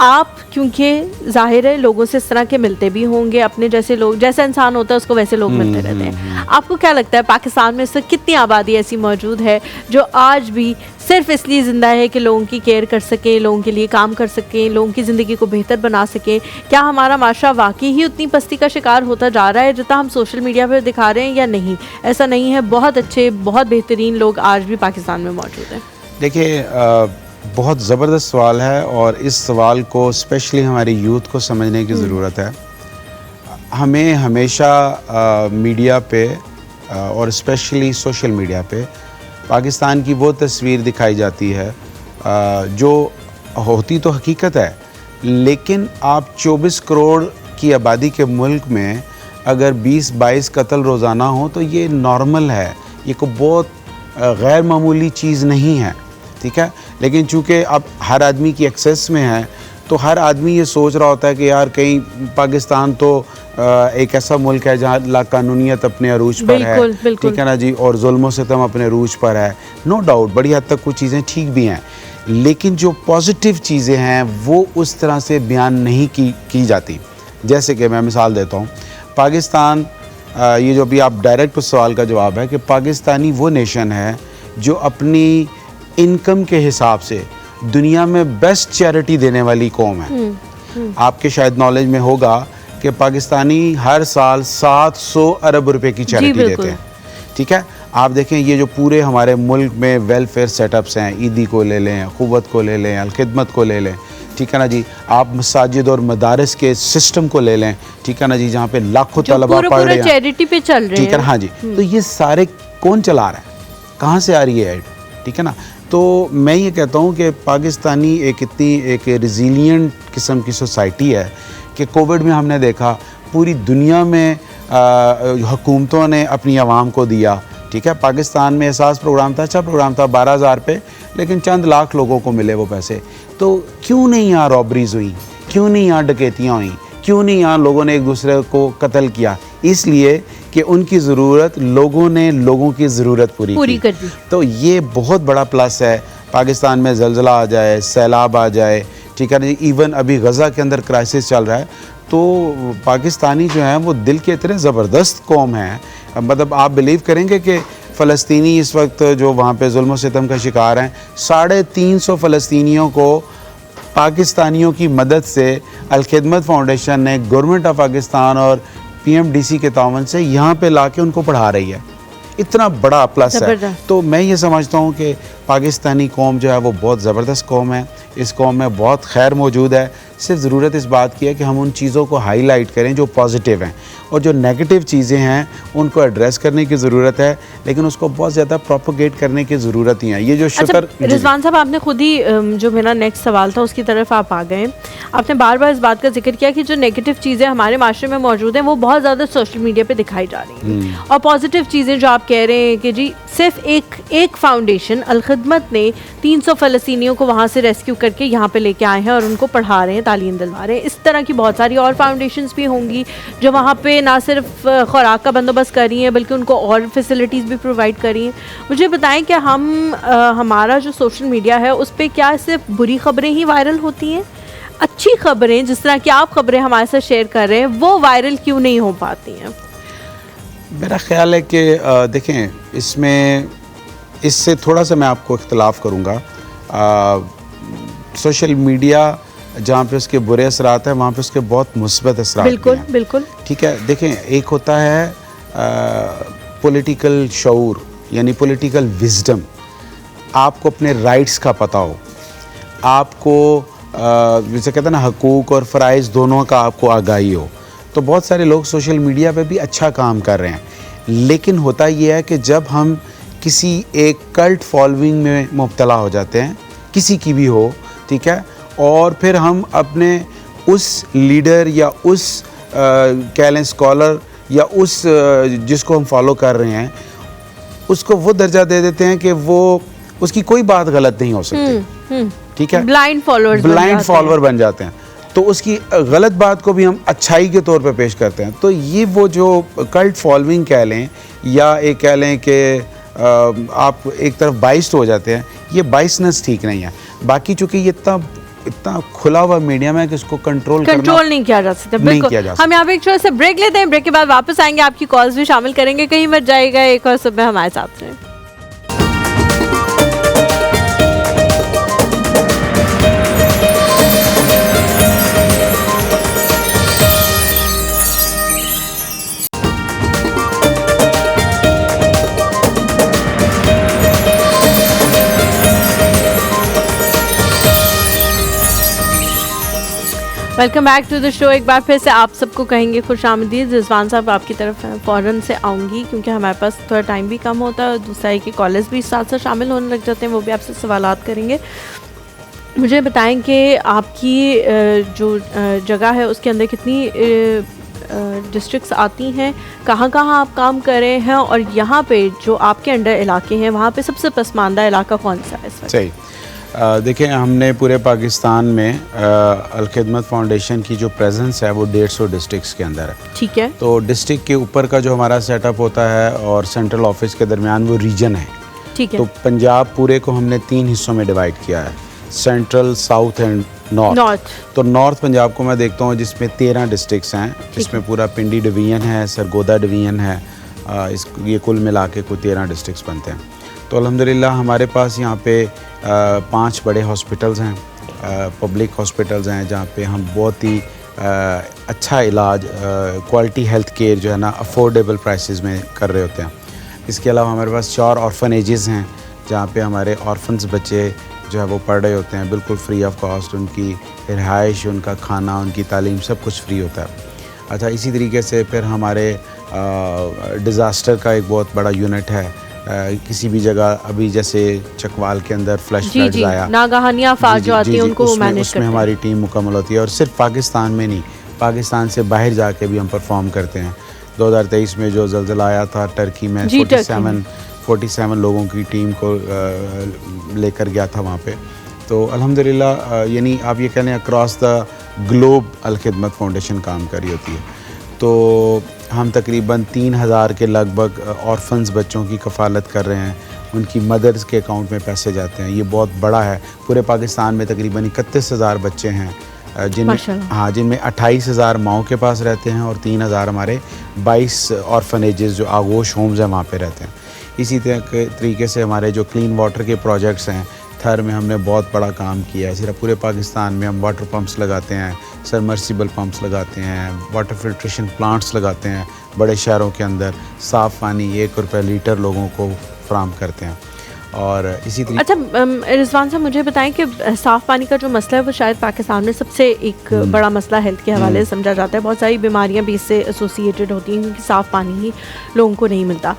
आप क्योंकि ज़ाहिर है लोगों से इस तरह के मिलते भी होंगे, अपने जैसे लोग, जैसा इंसान होता है उसको वैसे लोग मिलते रहते हैं। आपको क्या लगता है पाकिस्तान में इस वक्त कितनी आबादी ऐसी मौजूद है जो आज भी सिर्फ इसलिए ज़िंदा है कि लोगों की केयर कर सकें, लोगों के लिए काम कर सकें, लोगों की ज़िंदगी को बेहतर बना सकें? क्या हमारा माशरा वाकई ही उतनी पस्ती का शिकार होता जा रहा है जितना हम सोशल मीडिया पर दिखा रहे हैं, या नहीं? ऐसा नहीं है, बहुत अच्छे, बहुत बेहतरीन लोग आज भी पाकिस्तान में मौजूद हैं।
देखिए, बहुत ज़बरदस्त सवाल है और इस सवाल को स्पेशली हमारी यूथ को समझने की ज़रूरत है। हमें हमेशा मीडिया पे और स्पेशली सोशल मीडिया पे पाकिस्तान की वो तस्वीर दिखाई जाती है जो होती तो हकीकत है, लेकिन आप 24 करोड़ की आबादी के मुल्क में अगर 20-22 कत्ल रोज़ाना हो तो ये नॉर्मल है, ये कोई बहुत गैर मामूली चीज़ नहीं है, ठीक है। लेकिन चूँकि अब हर आदमी की एक्सेस में है तो हर आदमी ये सोच रहा होता है कि यार कहीं पाकिस्तान तो एक ऐसा मुल्क है जहाँ लाकानूनियत अपने अरूज पर है, ठीक है ना जी, और जुल्म सितम अपने अरूज पर है। नो डाउट बड़ी हद तक कुछ चीज़ें ठीक भी हैं, लेकिन जो पॉजिटिव चीज़ें हैं वो उस तरह से बयान नहीं की जाती। जैसे कि मैं मिसाल देता हूँ, पाकिस्तान, ये जो अभी आप डायरेक्ट उस सवाल का जवाब है कि पाकिस्तानी वो नेशन है जो अपनी इनकम के हिसाब से दुनिया में बेस्ट चैरिटी देने वाली कौम है। आपके शायद नॉलेज में होगा कि पाकिस्तानी हर साल 700 अरब रुपए की चैरिटी देते हैं, ठीक है। आप देखें ये जो पूरे हमारे मुल्क में वेलफेयर सेटअप्स हैं, ईदी को ले लें, क़ुव्वत को ले लें, अलखिदमत को ले लें, ठीक है ना जी, आप मसाजिद और मदारस के सिस्टम को ले लें, ठीक है ना जी, जहाँ पे लाखों तलबा पढ़ रहे हैं,
चैरिटी पे चल रहे हैं,
ठीक है, हाँ जी। तो ये सारे कौन चला रहा है, कहाँ से आ रही है एड, ठीक है ना। तो मैं ये कहता हूँ कि पाकिस्तानी एक रिजिलियंट किस्म की सोसाइटी है कि कोविड में हमने देखा पूरी दुनिया में हुकूमतों ने अपनी आवाम को दिया, ठीक है। पाकिस्तान में एहसास प्रोग्राम था, अच्छा प्रोग्राम था, 12,000 पे, लेकिन चंद लाख लोगों को मिले वो पैसे। तो क्यों नहीं यहाँ रॉबरीज हुई, क्यों नहीं यहाँ डकैतियाँ हुई, क्यों नहीं यहाँ लोगों ने एक दूसरे को कत्ल किया? इसलिए कि उनकी ज़रूरत लोगों ने लोगों की ज़रूरत पूरी कर दी। तो ये बहुत बड़ा प्लस है। पाकिस्तान में ज़लज़ला आ जाए, सैलाब आ जाए, ठीक है ना, इवन अभी गज़ा के अंदर क्राइसिस चल रहा है, तो पाकिस्तानी जो हैं वो दिल के इतने ज़बरदस्त कौम हैं, मतलब आप बिलीव करेंगे कि फ़लस्तीनी इस वक्त जो वहाँ पे जुल्म सितम का शिकार हैं, 350 फ़लस्तीनियों को पाकिस्तानियों की मदद से अलखिदमत फाउंडेशन ने गवर्नमेंट ऑफ पाकिस्तान और PMDC के तावन से यहाँ पे लाके उनको पढ़ा रही है। इतना बड़ा प्लस है। तो मैं ये समझता हूँ कि पाकिस्तानी कौम जो है वो बहुत ज़बरदस्त कौम है, इस कौम में बहुत खैर मौजूद है। सिर्फ ज़रूरत इस बात की है कि हम उन चीज़ों को हाईलाइट करें जो पॉजिटिव हैं, और जो नेगेटिव चीज़ें हैं उनको एड्रेस करने की ज़रूरत है, लेकिन उसको बहुत ज़्यादा प्रोपोगेट करने की ज़रूरत ही है। ये जो शुक्र
रिजवान साहब, आपने खुद ही जो मेरा नेक्स्ट सवाल था उसकी तरफ आप आ गए। आपने बार बार इस बात का जिक्र किया कि जो नेगेटिव चीज़ें हमारे माशरे में मौजूद हैं वो बहुत ज़्यादा सोशल मीडिया पे दिखाई जा रही हैं, और पॉजिटिव चीज़ें जो आप कह रहे हैं कि जी सिर्फ एक फाउंडेशन अलखिदमत ने 300 फ़लस्तीनियों को वहाँ से रेस्क्यू करके यहाँ पे लेके आए हैं और उनको पढ़ा रहे हैं, तालीम दिलवा रहे हैं। इस तरह की बहुत सारी और फाउंडेशंस भी होंगी जो वहाँ पे ना सिर्फ खुराक का बंदोबस्त कर रही हैं बल्कि उनको और फैसिलिटीज़ भी प्रोवाइड कर रही हैं। मुझे बताएं कि हमारा जो सोशल मीडिया है उस पर क्या सिर्फ बुरी खबरें ही वायरल होती हैं, अच्छी खबरें जिस तरह की आप खबरें हमारे साथ शेयर कर रहे हैं वो वायरल क्यों नहीं हो पाती हैं?
मेरा ख्याल है कि देखें, इससे थोड़ा सा मैं आपको इख्तलाफ करूँगा। सोशल मीडिया जहाँ पे उसके बुरे असरात हैं वहाँ पे उसके बहुत मुस्बत असरात भी हैं। बिल्कुल ठीक है। देखें, एक होता है पॉलिटिकल शऊर यानी पॉलिटिकल विजडम, आपको अपने राइट्स का पता हो, आपको जैसे कहते हैं ना हकूक़ और फ़राइज़ दोनों का आपको आगाही हो। तो बहुत सारे लोग सोशल मीडिया पे भी अच्छा काम कर रहे हैं, लेकिन होता ये है कि जब हम किसी एक कल्ट फॉलोइंग में मुब्तला हो जाते हैं किसी की भी हो, ठीक है, और फिर हम अपने उस लीडर या उस कह लें स्कॉलर या उस जिसको हम फॉलो कर रहे हैं उसको वो दर्जा दे देते हैं कि वो उसकी कोई बात गलत नहीं हो सकती, ठीक है,
ब्लाइंड फॉलोअर
बन जाते हैं। तो उसकी गलत बात को भी हम अच्छाई के तौर पे पेश करते हैं। तो ये वो जो कल्ट फॉलोइंग कह लें या एक कह लें कि आप एक तरफ बाइस्ड हो जाते हैं, ये बाइसनेस ठीक नहीं है। बाकी चूंकि ये इतना खुला हुआ मीडियम है कि इसको कंट्रोल
नहीं किया जा सकता। बिल्कुल। हम यहाँ पे एक छोटा सा ब्रेक लेते हैं, ब्रेक के बाद वापस आएंगे, आपकी कॉल्स भी शामिल करेंगे, कहीं मत जाएगा, एक और सुबह हमारे साथ रहें। Welcome back to the show. एक बार फिर से आप सबको कहेंगे खुशामदीद। रिजवान साहब आपकी तरफ फ़ौरन से आऊँगी क्योंकि हमारे पास थोड़ा टाइम भी कम होता है और दूसरा है कि कॉलेज भी साथ साथ शामिल होने लग जाते हैं, वो भी आपसे सवालात करेंगे। मुझे बताएं कि आपकी जो जगह है उसके अंदर कितनी डिस्ट्रिक्ट्स आती हैं, कहाँ कहाँ आप काम कर रहे हैं, और यहाँ पे जो आपके अंडर इलाके हैं वहाँ पे सबसे पसमानदा इलाका कौन सा है इस वक्त?
सही। देखिए, हमने पूरे पाकिस्तान में अल-खिदमत फाउंडेशन की जो प्रेजेंस है वो 150 डिस्ट्रिक्ट्स के अंदर है, ठीक है। तो डिस्ट्रिक्ट के ऊपर का जो हमारा सेटअप होता है और सेंट्रल ऑफिस के दरमियान वो रीजन है, ठीक है। तो पंजाब पूरे को हमने 3 हिस्सों में डिवाइड किया है, सेंट्रल, साउथ एंड नॉर्थ। तो नॉर्थ पंजाब को मैं देखता हूँ जिसमें 13 डिस्ट्रिक्ट्स हैं, जिसमें पूरा पिंडी डिवीज़न है, सरगोदा डिवीज़न है, ये कुल मिला के कोई 13 डिस्ट्रिक्ट्स बनते हैं। तो अल्हम्दुलिल्लाह हमारे पास यहाँ पे 5 बड़े हॉस्पिटल्स हैं, पब्लिक हॉस्पिटल्स हैं, जहाँ पे हम बहुत ही अच्छा इलाज, क्वालिटी हेल्थ केयर जो है ना अफोर्डेबल प्राइसेस में कर रहे होते हैं। इसके अलावा हमारे पास 4 ऑर्फनेजेस हैं जहाँ पे हमारे ऑर्फन्स बच्चे जो है वो पढ़ रहे होते हैं बिल्कुल फ्री ऑफ कॉस्ट। उनकी रिहाइश, उनका खाना, उनकी तालीम सब कुछ फ्री होता है। अच्छा, इसी तरीके से फिर हमारे डिज़ास्टर का एक बहुत बड़ा यूनिट है। किसी भी जगह अभी जैसे चकवाल के अंदर फ्लैश फ्लड्स आया,
नागहानी आफात जो आती है उनको मैनेज करते हैं,
उसमें हमारी टीम मुकम्मल होती है। और सिर्फ पाकिस्तान में नहीं, पाकिस्तान से बाहर जाके भी हम परफॉर्म करते हैं। 2023 में जो ज़ल्ज़ला आया था टर्की में, 47 लोगों की टीम को लेकर गया था वहाँ पे। तो अल्हम्दुलिल्लाह यानी आप ये कह लें across the globe Al-Khidmat foundation काम कर रही होती है। तो हम तकरीबन 3000 के लगभग ऑर्फन्स बच्चों की कफ़ालत कर रहे हैं, उनकी मदर्स के अकाउंट में पैसे जाते हैं। ये बहुत बड़ा है। पूरे पाकिस्तान में तकरीबन 31,000 बच्चे हैं जिनमें 28,000 माओं के पास रहते हैं और 3,000 हमारे 22 ऑर्फनेजेस जो आगोश होम्स हैं वहाँ पे रहते हैं। इसी तरीके से हमारे जो क्लीन वाटर के प्रोजेक्ट्स हैं, थर में हमने बहुत बड़ा काम किया है। सिर्फ पूरे पाकिस्तान में हम वाटर पंप्स लगाते हैं, सबमर्सिबल पंप्स लगाते हैं, वाटर फिल्ट्रेशन प्लांट्स लगाते हैं बड़े शहरों के अंदर, साफ़ पानी 1 रुपये लीटर लोगों को फराहम करते हैं। और इसी तरीके।
अच्छा रिजवान साहब, मुझे बताएं कि साफ़ पानी का जो मसला है वो शायद पाकिस्तान में सबसे एक बड़ा मसला हेल्थ के हवाले से समझा जाता है। बहुत सारी बीमारियां भी इससे एसोसिएटेड होती हैं क्योंकि साफ़ पानी ही लोगों को नहीं मिलता।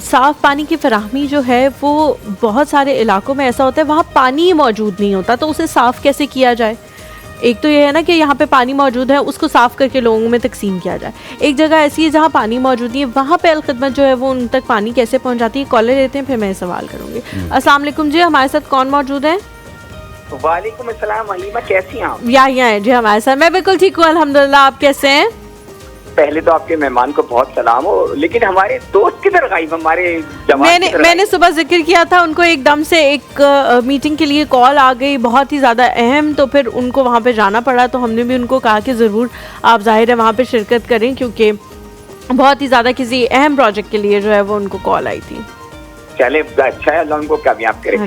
साफ़ पानी की फराहमी जो है वो बहुत सारे इलाकों में ऐसा होता है वहाँ पानी मौजूद नहीं होता, तो उसे साफ़ कैसे किया जाए? एक तो ये है ना कि यहाँ पे पानी मौजूद है, उसको साफ़ करके लोगों में तकसीम किया जाए। एक जगह ऐसी है जहाँ पानी मौजूद नहीं है, वहाँ पे अल-खिदमत जो है वो उन तक पानी कैसे पहुँचाती है? कॉलर लेते हैं, फिर मैं सवाल करूँगी। अस्सलाम वालेकुम जी, हमारे साथ कौन मौजूद है?
वालेकुम अस्सलाम हलीमा, कैसी हैं आप?
यहाँ है जी हमारे साथ। मैं बिल्कुल ठीक हूँ अल्हम्दुलिल्लाह, आप कैसे हैं?
पहले तो आपके मेहमान को बहुत सलाम हो, लेकिन हमारे दोस्त किधर गायब? हमारे
मैंने सुबह जिक्र किया था, उनको एकदम से एक मीटिंग के लिए कॉल आ गई, बहुत ही ज़्यादा अहम, तो फिर उनको वहाँ पे जाना पड़ा। तो हमने भी उनको कहा कि ज़रूर आप ज़ाहिर है वहाँ पे शिरकत करें क्योंकि बहुत ही ज़्यादा किसी अहम प्रोजेक्ट के लिए जो है वो उनको कॉल आई थी।
चले, अच्छा है, अल्लाह उनको कामयाब करे।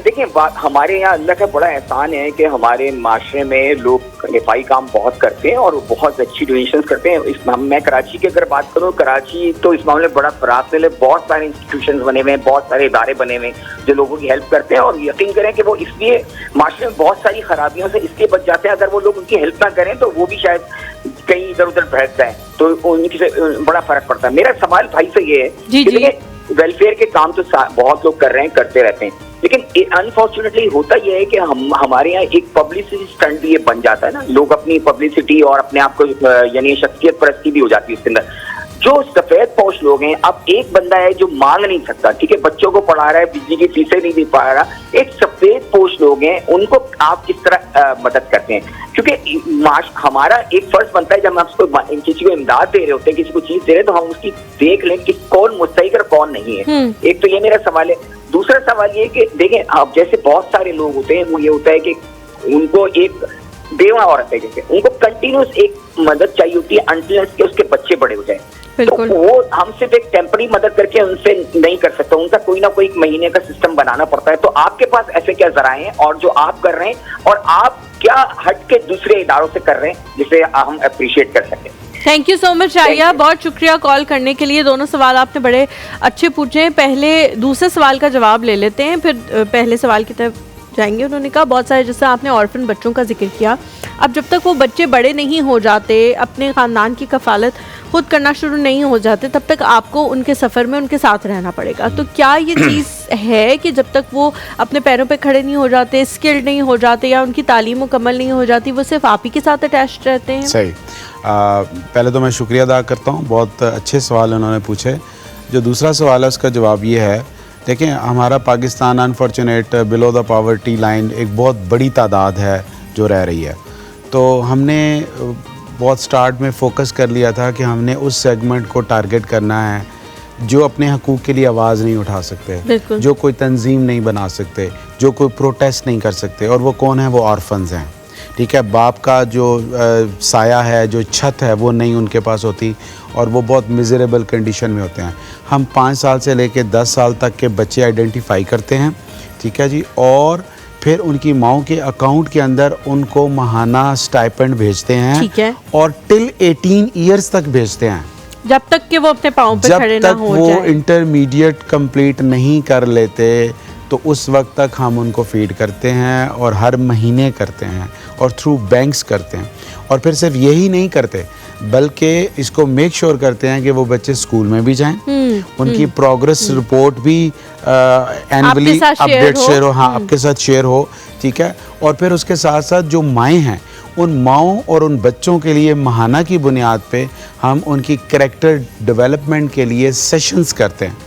देखिए, हमारे यहाँ अल्लाह का बड़ा एहसान है कि हमारे माशरे में लोग रिफाई काम बहुत करते हैं और बहुत अच्छी डोनेशंस करते हैं। मैं कराची की अगर बात करूँ, कराची तो इस मामले में बड़ा फरासले, बहुत सारे इंस्टीट्यूशंस बने हुए हैं, बहुत सारे इदारे बने हुए हैं जो लोगों की हेल्प करते हैं। और यकीन करें कि वो इसलिए माशरे में बहुत सारी खराबियों से इसलिए बच जाते हैं। अगर वो लोग उनकी हेल्प ना करें तो वो भी शायद कहीं इधर उधर भटक जाए, तो उनकी से बड़ा फर्क पड़ता है। मेरा सवाल भाई से ये है कि वेलफेयर के काम तो बहुत लोग कर रहे हैं, करते रहते हैं, लेकिन अनफॉर्चुनेटली होता यह है कि हमारे यहाँ एक पब्लिसिटी स्टंट भी ये बन जाता है ना, लोग अपनी पब्लिसिटी और अपने आप को यानी शख्सियत परस्ती भी हो जाती है उसके अंदर। जो सफेद पोश लोग हैं, अब एक बंदा है जो मांग नहीं सकता, ठीक है, बच्चों को पढ़ा रहा है, बिजली की फीसें नहीं दे पा रहा, एक सफेद पोश लोग हैं, उनको आप किस तरह मदद करते हैं? क्योंकि हमारा एक फर्ज बनता है जब हम उसको किसी को इमदाद दे रहे होते हैं, किसी को चीज दे रहे हैं, तो हम उसकी देख लें कि कौन मुस्तहिक और कौन नहीं है। एक तो ये मेरा सवाल है। दूसरा सवाल ये कि देखें, अब जैसे बहुत सारे लोग होते हैं, वो ये होता है कि उनको एक बेवा औरत है, जैसे उनको कंटिन्यूस एक मदद चाहिए होती है अनटिल के उसके बच्चे बड़े हो जाए, तो वो हम सिर्फ एक टेम्पररी मदद करके उनसे नहीं कर सकते, उनका कोई ना कोई महीने का सिस्टम बनाना पड़ता है। तो आपके पास ऐसे क्या जराए हैं और जो आप कर रहे हैं, और आप क्या हट के दूसरे इदारों से कर रहे हैं जिसे हम अप्रिशिएट कर सकें?
Thank you so much Arya, बहुत शुक्रिया कॉल करने के लिए। दोनों सवाल आपने बड़े अच्छे पूछे हैं। पहले दूसरे सवाल का जवाब ले लेते हैं, फिर पहले सवाल की तरफ जाएंगे। उन्होंने कहा बहुत सारे, जैसे आपने ऑर्फन बच्चों का जिक्र किया, अब जब तक वो बच्चे बड़े नहीं हो जाते, अपने ख़ानदान की कफालत खुद करना शुरू नहीं हो जाते, तब तक आपको उनके सफ़र में उनके साथ रहना पड़ेगा। तो क्या ये चीज़ है कि जब तक वो अपने पैरों पे खड़े नहीं हो जाते, स्किल्ड नहीं हो जाते, या उनकी तालीम मुकम्मल नहीं हो जाती, वो सिर्फ आप ही के साथ अटैच्ड रहते हैं?
सही। पहले तो मैं शुक्रिया अदा करता हूँ, बहुत अच्छे सवाल उन्होंने पूछे। जो दूसरा सवाल है उसका जवाब ये है, देखें, हमारा Pakistan unfortunate below the poverty line एक बहुत बड़ी तादाद है जो रह रही है। तो हमने बहुत स्टार्ट में फ़ोकस कर लिया था कि हमने उस सेगमेंट को टारगेट करना है जो अपने हकूक़ के लिए आवाज़ नहीं उठा सकते, जो कोई तंजीम नहीं बना सकते, जो कोई प्रोटेस्ट नहीं कर सकते। और वो कौन है? वो ऑर्फन्स हैं, ठीक है। बाप का जो साया है, जो छत है, वो नहीं उनके पास होती, और वो बहुत मिज़रेबल कंडीशन में होते हैं। हम 5 साल से लेकर 10 साल तक के बच्चे आइडेंटिफाई करते हैं, ठीक है जी, और फिर उनकी माओं के अकाउंट के अंदर उनको माहाना स्टाइपेंड भेजते हैं, ठीक है, और टिल 18 ईयर्स तक भेजते हैं,
जब तक कि वो अपने पाँव पे खड़े ना हो जाए।
जब तक वो इंटरमीडिएट कंप्लीट नहीं कर लेते, तो उस वक्त तक हम उनको फीड करते हैं, और हर महीने करते हैं, और थ्रू बैंक्स करते हैं। और फिर सिर्फ यही नहीं करते, बल्कि इसको मेक श्योर करते हैं कि वो बच्चे स्कूल में भी जाएं, उनकी प्रोग्रेस रिपोर्ट भी एनुअली अपडेट शेयर हो, हाँ, आपके साथ शेयर हो, ठीक है। और फिर उसके साथ साथ जो माएँ हैं, उन माओं और उन बच्चों के लिए माहाना की बुनियाद पे हम उनकी कैरेक्टर डेवलपमेंट के लिए सेशंस करते हैं,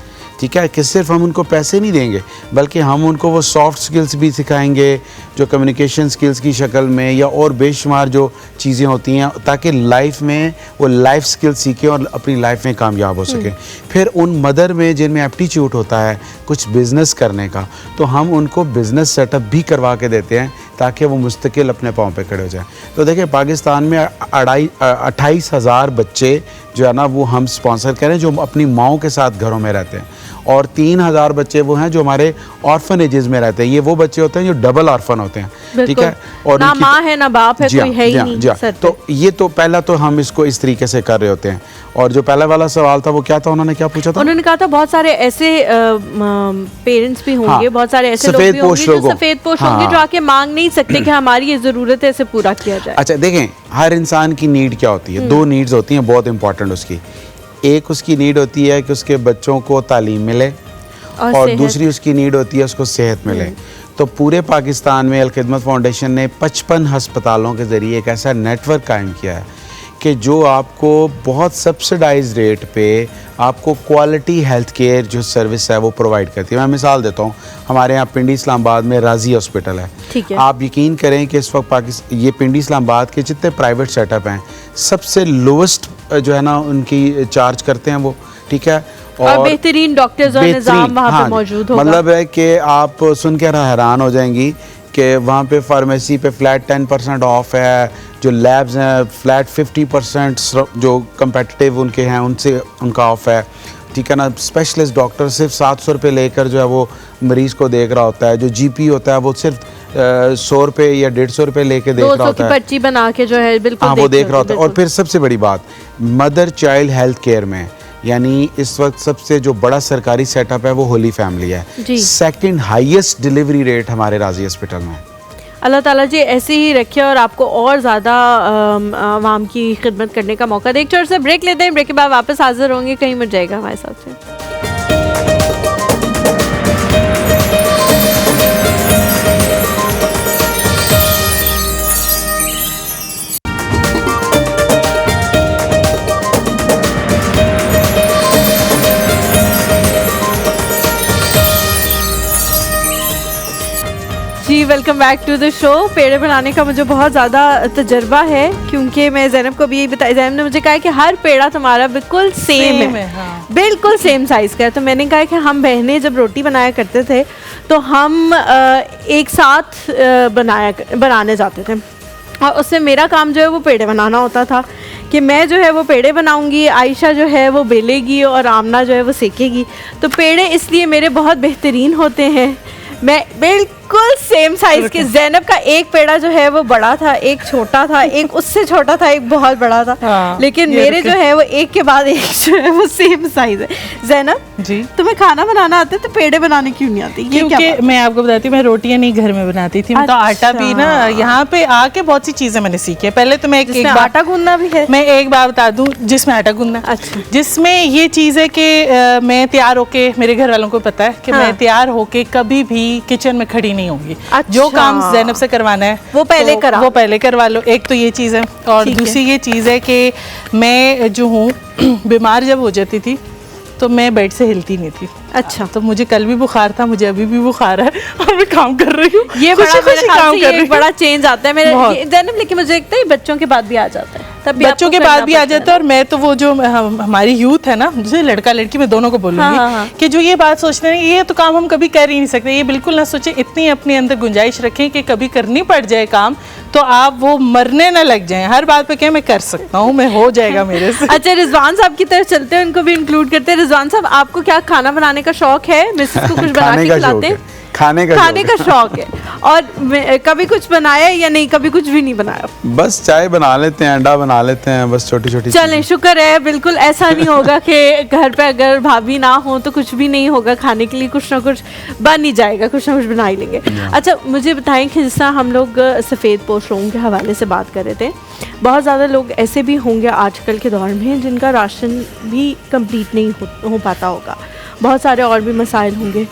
ठीक है। कि सिर्फ हम उनको पैसे नहीं देंगे, बल्कि हम उनको वो सॉफ्ट स्किल्स भी सिखाएंगे, जो कम्युनिकेशन स्किल्स की शक्ल में, या और बेशुमार जो चीज़ें होती हैं, ताकि लाइफ में वो लाइफ स्किल्स सीखें और अपनी लाइफ में कामयाब हो सकें। फिर उन मदर में जिनमें एप्टीट्यूड होता है कुछ बिज़नेस करने का, तो हम उनको बिज़नेस सेटअप भी करवा के देते हैं, ताकि वो मुस्तकिल अपने पाँव पे खड़े हो जाएं। तो देखिए, पाकिस्तान में 28,000 बच्चे जो है ना, वो हम स्पॉन्सर करें, जो अपनी माओं के साथ घरों में रहते हैं, और 3,000 बच्चे वो हैं जो हमारे ऑर्फनेजेस में रहते हैं। ये वो बच्चे होते हैं जो डबल ऑर्फन होते हैं, ठीक है, और
ना माँ है ना बाप है, कोई है ही नहीं।
तो ये तो पहला तो हम इसको इस तरीके से कर रहे होते हैं। और जो पहला वाला सवाल था वो क्या था, उन्होंने क्या पूछा था?
उन्होंने कहा था बहुत सारे ऐसे पेरेंट्स भी होंगे, हाँ, बहुत सारे ऐसे लोग भी होंगे जो सफेद पोश होंगे, जो आके मांग नहीं सकते कि हमारी ये जरूरत है, इसे पूरा किया जाए।
अच्छा, देखें, हर इंसान की नीड क्या होती है? 2 नीड्स होती हैं बहुत इंपॉर्टेंट उसकी। एक उसकी नीड होती है कि उसके बच्चों को तालीम मिले, और दूसरी उसकी नीड होती है उसको सेहत मिले। तो पूरे पाकिस्तान में अल खिदमत फाउंडेशन ने 55 हस्पतालों के ज़रिए एक ऐसा नेटवर्क कायम किया है कि जो आपको बहुत सब्सिडाइज रेट पे आपको क्वालिटी हेल्थ केयर जो सर्विस है वो प्रोवाइड करती है। मैं मिसाल देता हूँ, हमारे यहाँ पिंडी इस्लामाबाद में राजी हॉस्पिटल है, ठीक है। आप यकीन करें कि इस वक्त पाकिस्तान ये पिंडी इस्लामाबाद के जितने प्राइवेट सेटअप हैं, सबसे लोवेस्ट जो है ना उनकी चार्ज करते हैं वो, ठीक है,
और बेहतरीन डॉक्टर्स और निज़ाम वहाँ पे मौजूद होगा।
मतलब है कि आप सुन के हैरान हो जाएंगी कि वहाँ पे फार्मेसी पे फ्लैट 10% ऑफ है, जो लैब्स हैं फ्लैट 50% जो कंपेटिटिव उनके हैं उनसे उनका ऑफ है, ठीक है ना। स्पेशलिस्ट डॉक्टर सिर्फ 700 रुपये लेकर जो है वो मरीज़ को देख रहा होता है। जो जीपी होता है वो सिर्फ 100 रुपये या 150 रुपये लेके देख रहा होता है,
पर्ची बना के जो है बिल्कुल,
हाँ, वो देख रहा होता है। और फिर सबसे बड़ी बात, मदर चाइल्ड हेल्थ केयर में, यानी इस वक्त सबसे जो बड़ा सरकारी सेटअप है वो होली फैमिली है। 2nd हाईएस्ट डिलीवरी रेट हमारे राजी हॉस्पिटल में।
अल्लाह ताला जी ऐसे ही रखे और आपको और ज़्यादा आवाम की खिदमत करने का मौका दे। एक छोटे से ब्रेक लेते हैं, ब्रेक के बाद वापस हाजिर होंगे, कहीं मत जाएगा हमारे साथ से। जी welcome back to the show. पेड़े बनाने का मुझे बहुत ज़्यादा तजर्बा है, क्योंकि मैं ज़ैनब को भी यही बताया, ज़ैनब ने मुझे कहा कि हर पेड़ा तुम्हारा बिल्कुल सेम है,
हाँ।
बिल्कुल सेम साइज़ का है। तो मैंने कहा कि हम बहनें जब रोटी बनाया करते थे तो हम एक साथ बनाने जाते थे, और उससे मेरा काम जो है वो पेड़े बनाना होता था कि मैं जो है वो पेड़े बनाऊंगी, आयशा जो है वो बेलेगी और आमना जो है वो सेकेगी। तो पेड़े इसलिए मेरे बहुत बेहतरीन होते हैं, मैं बिल्कुल सेम साइज के। ज़ैनब का एक पेड़ा जो है वो बड़ा था, एक छोटा था, एक उससे छोटा था, एक बहुत बड़ा था।
हाँ,
लेकिन मेरे जो है वो एक के बाद एक जो है वो सेम साइज है। ज़ैनब
जी,
तुम्हें खाना बनाना आता है तो पेड़े बनाने क्यों नहीं आती?
क्योंकि मैं आपको बताती हूँ, मैं रोटियां नहीं घर में बनाती थी। मैं तो आटा भी ना यहाँ पे आके बहुत सी चीजें मैंने सीखी है। पहले तो मैं एक
आटा गूंदना भी है।
मैं एक बार बता दूं, जिसमें आटा गूंदना,
अच्छा,
जिसमें ये चीज़ है कि मैं तैयार होके, मेरे घर वालों को पता है कि मैं तैयार होके कभी भी किचन में खड़ी नहीं होंगी। जो काम ज़ैनब से करवाना है वो पहले करवा लो। एक तो ये चीज़ है, और दूसरी ये चीज़ है कि मैं जो हूँ बीमार जब हो जाती थी तो मैं बेड से हिलती नहीं थी।
अच्छा,
तो मुझे कल भी बुखार था, मुझे अभी भी बुखार है और मैं काम कर रही हूँ।
ये बड़ा मेरे ख्याल से ये बड़ा चेंज आता है मेरे ज़ैनब, लेकिन मुझे लगता है बच्चों के बाद भी आ जाता है, तब
बच्चों के बाद भी आ जाता है। और मैं तो वो जो हमारी यूथ है ना, जैसे लड़का लड़की, मैं दोनों को बोलूँगी कि जो ये बात सोचते हैं ये तो काम हम कभी कर ही नहीं सकते, ये बिल्कुल ना सोचे। इतनी अपने अंदर गुंजाइश रखें कि कभी करनी पड़ जाए काम तो आप वो मरने ना लग जाएं। हर बात पे कहें मैं कर सकता हूँ, मैं हो जाएगा मेरे से।
अच्छा, रिजवान साहब की तरफ चलते हैं, उनको भी इंक्लूड करते हैं। रिजवान साहब, आपको क्या खाना बनाने का शौक है? मिसेस को कुछ बना के खिलाते हैं?
खाने का
शौक है। और कभी कुछ बनाया या नहीं? कभी कुछ भी नहीं बनाया?
बस चाय बना लेते हैं, अंडा बना लेते हैं, बस छोटी छोटी।
चलें, शुक्र है। बिल्कुल ऐसा नहीं होगा कि घर पे अगर भाभी ना हो तो कुछ भी नहीं होगा खाने के लिए, कुछ ना कुछ बन ही जाएगा, कुछ ना कुछ बना ही लेंगे। अच्छा, मुझे बताएं कि जिस तरह हम लोग सफ़ेद पोश लोगों के हवाले से बात कर रहे थे, बहुत ज़्यादा लोग ऐसे भी होंगे आजकल के दौर में जिनका राशन भी कंप्लीट नहीं हो पाता होगा, बहुत सारे और भी मसाइल होंगे।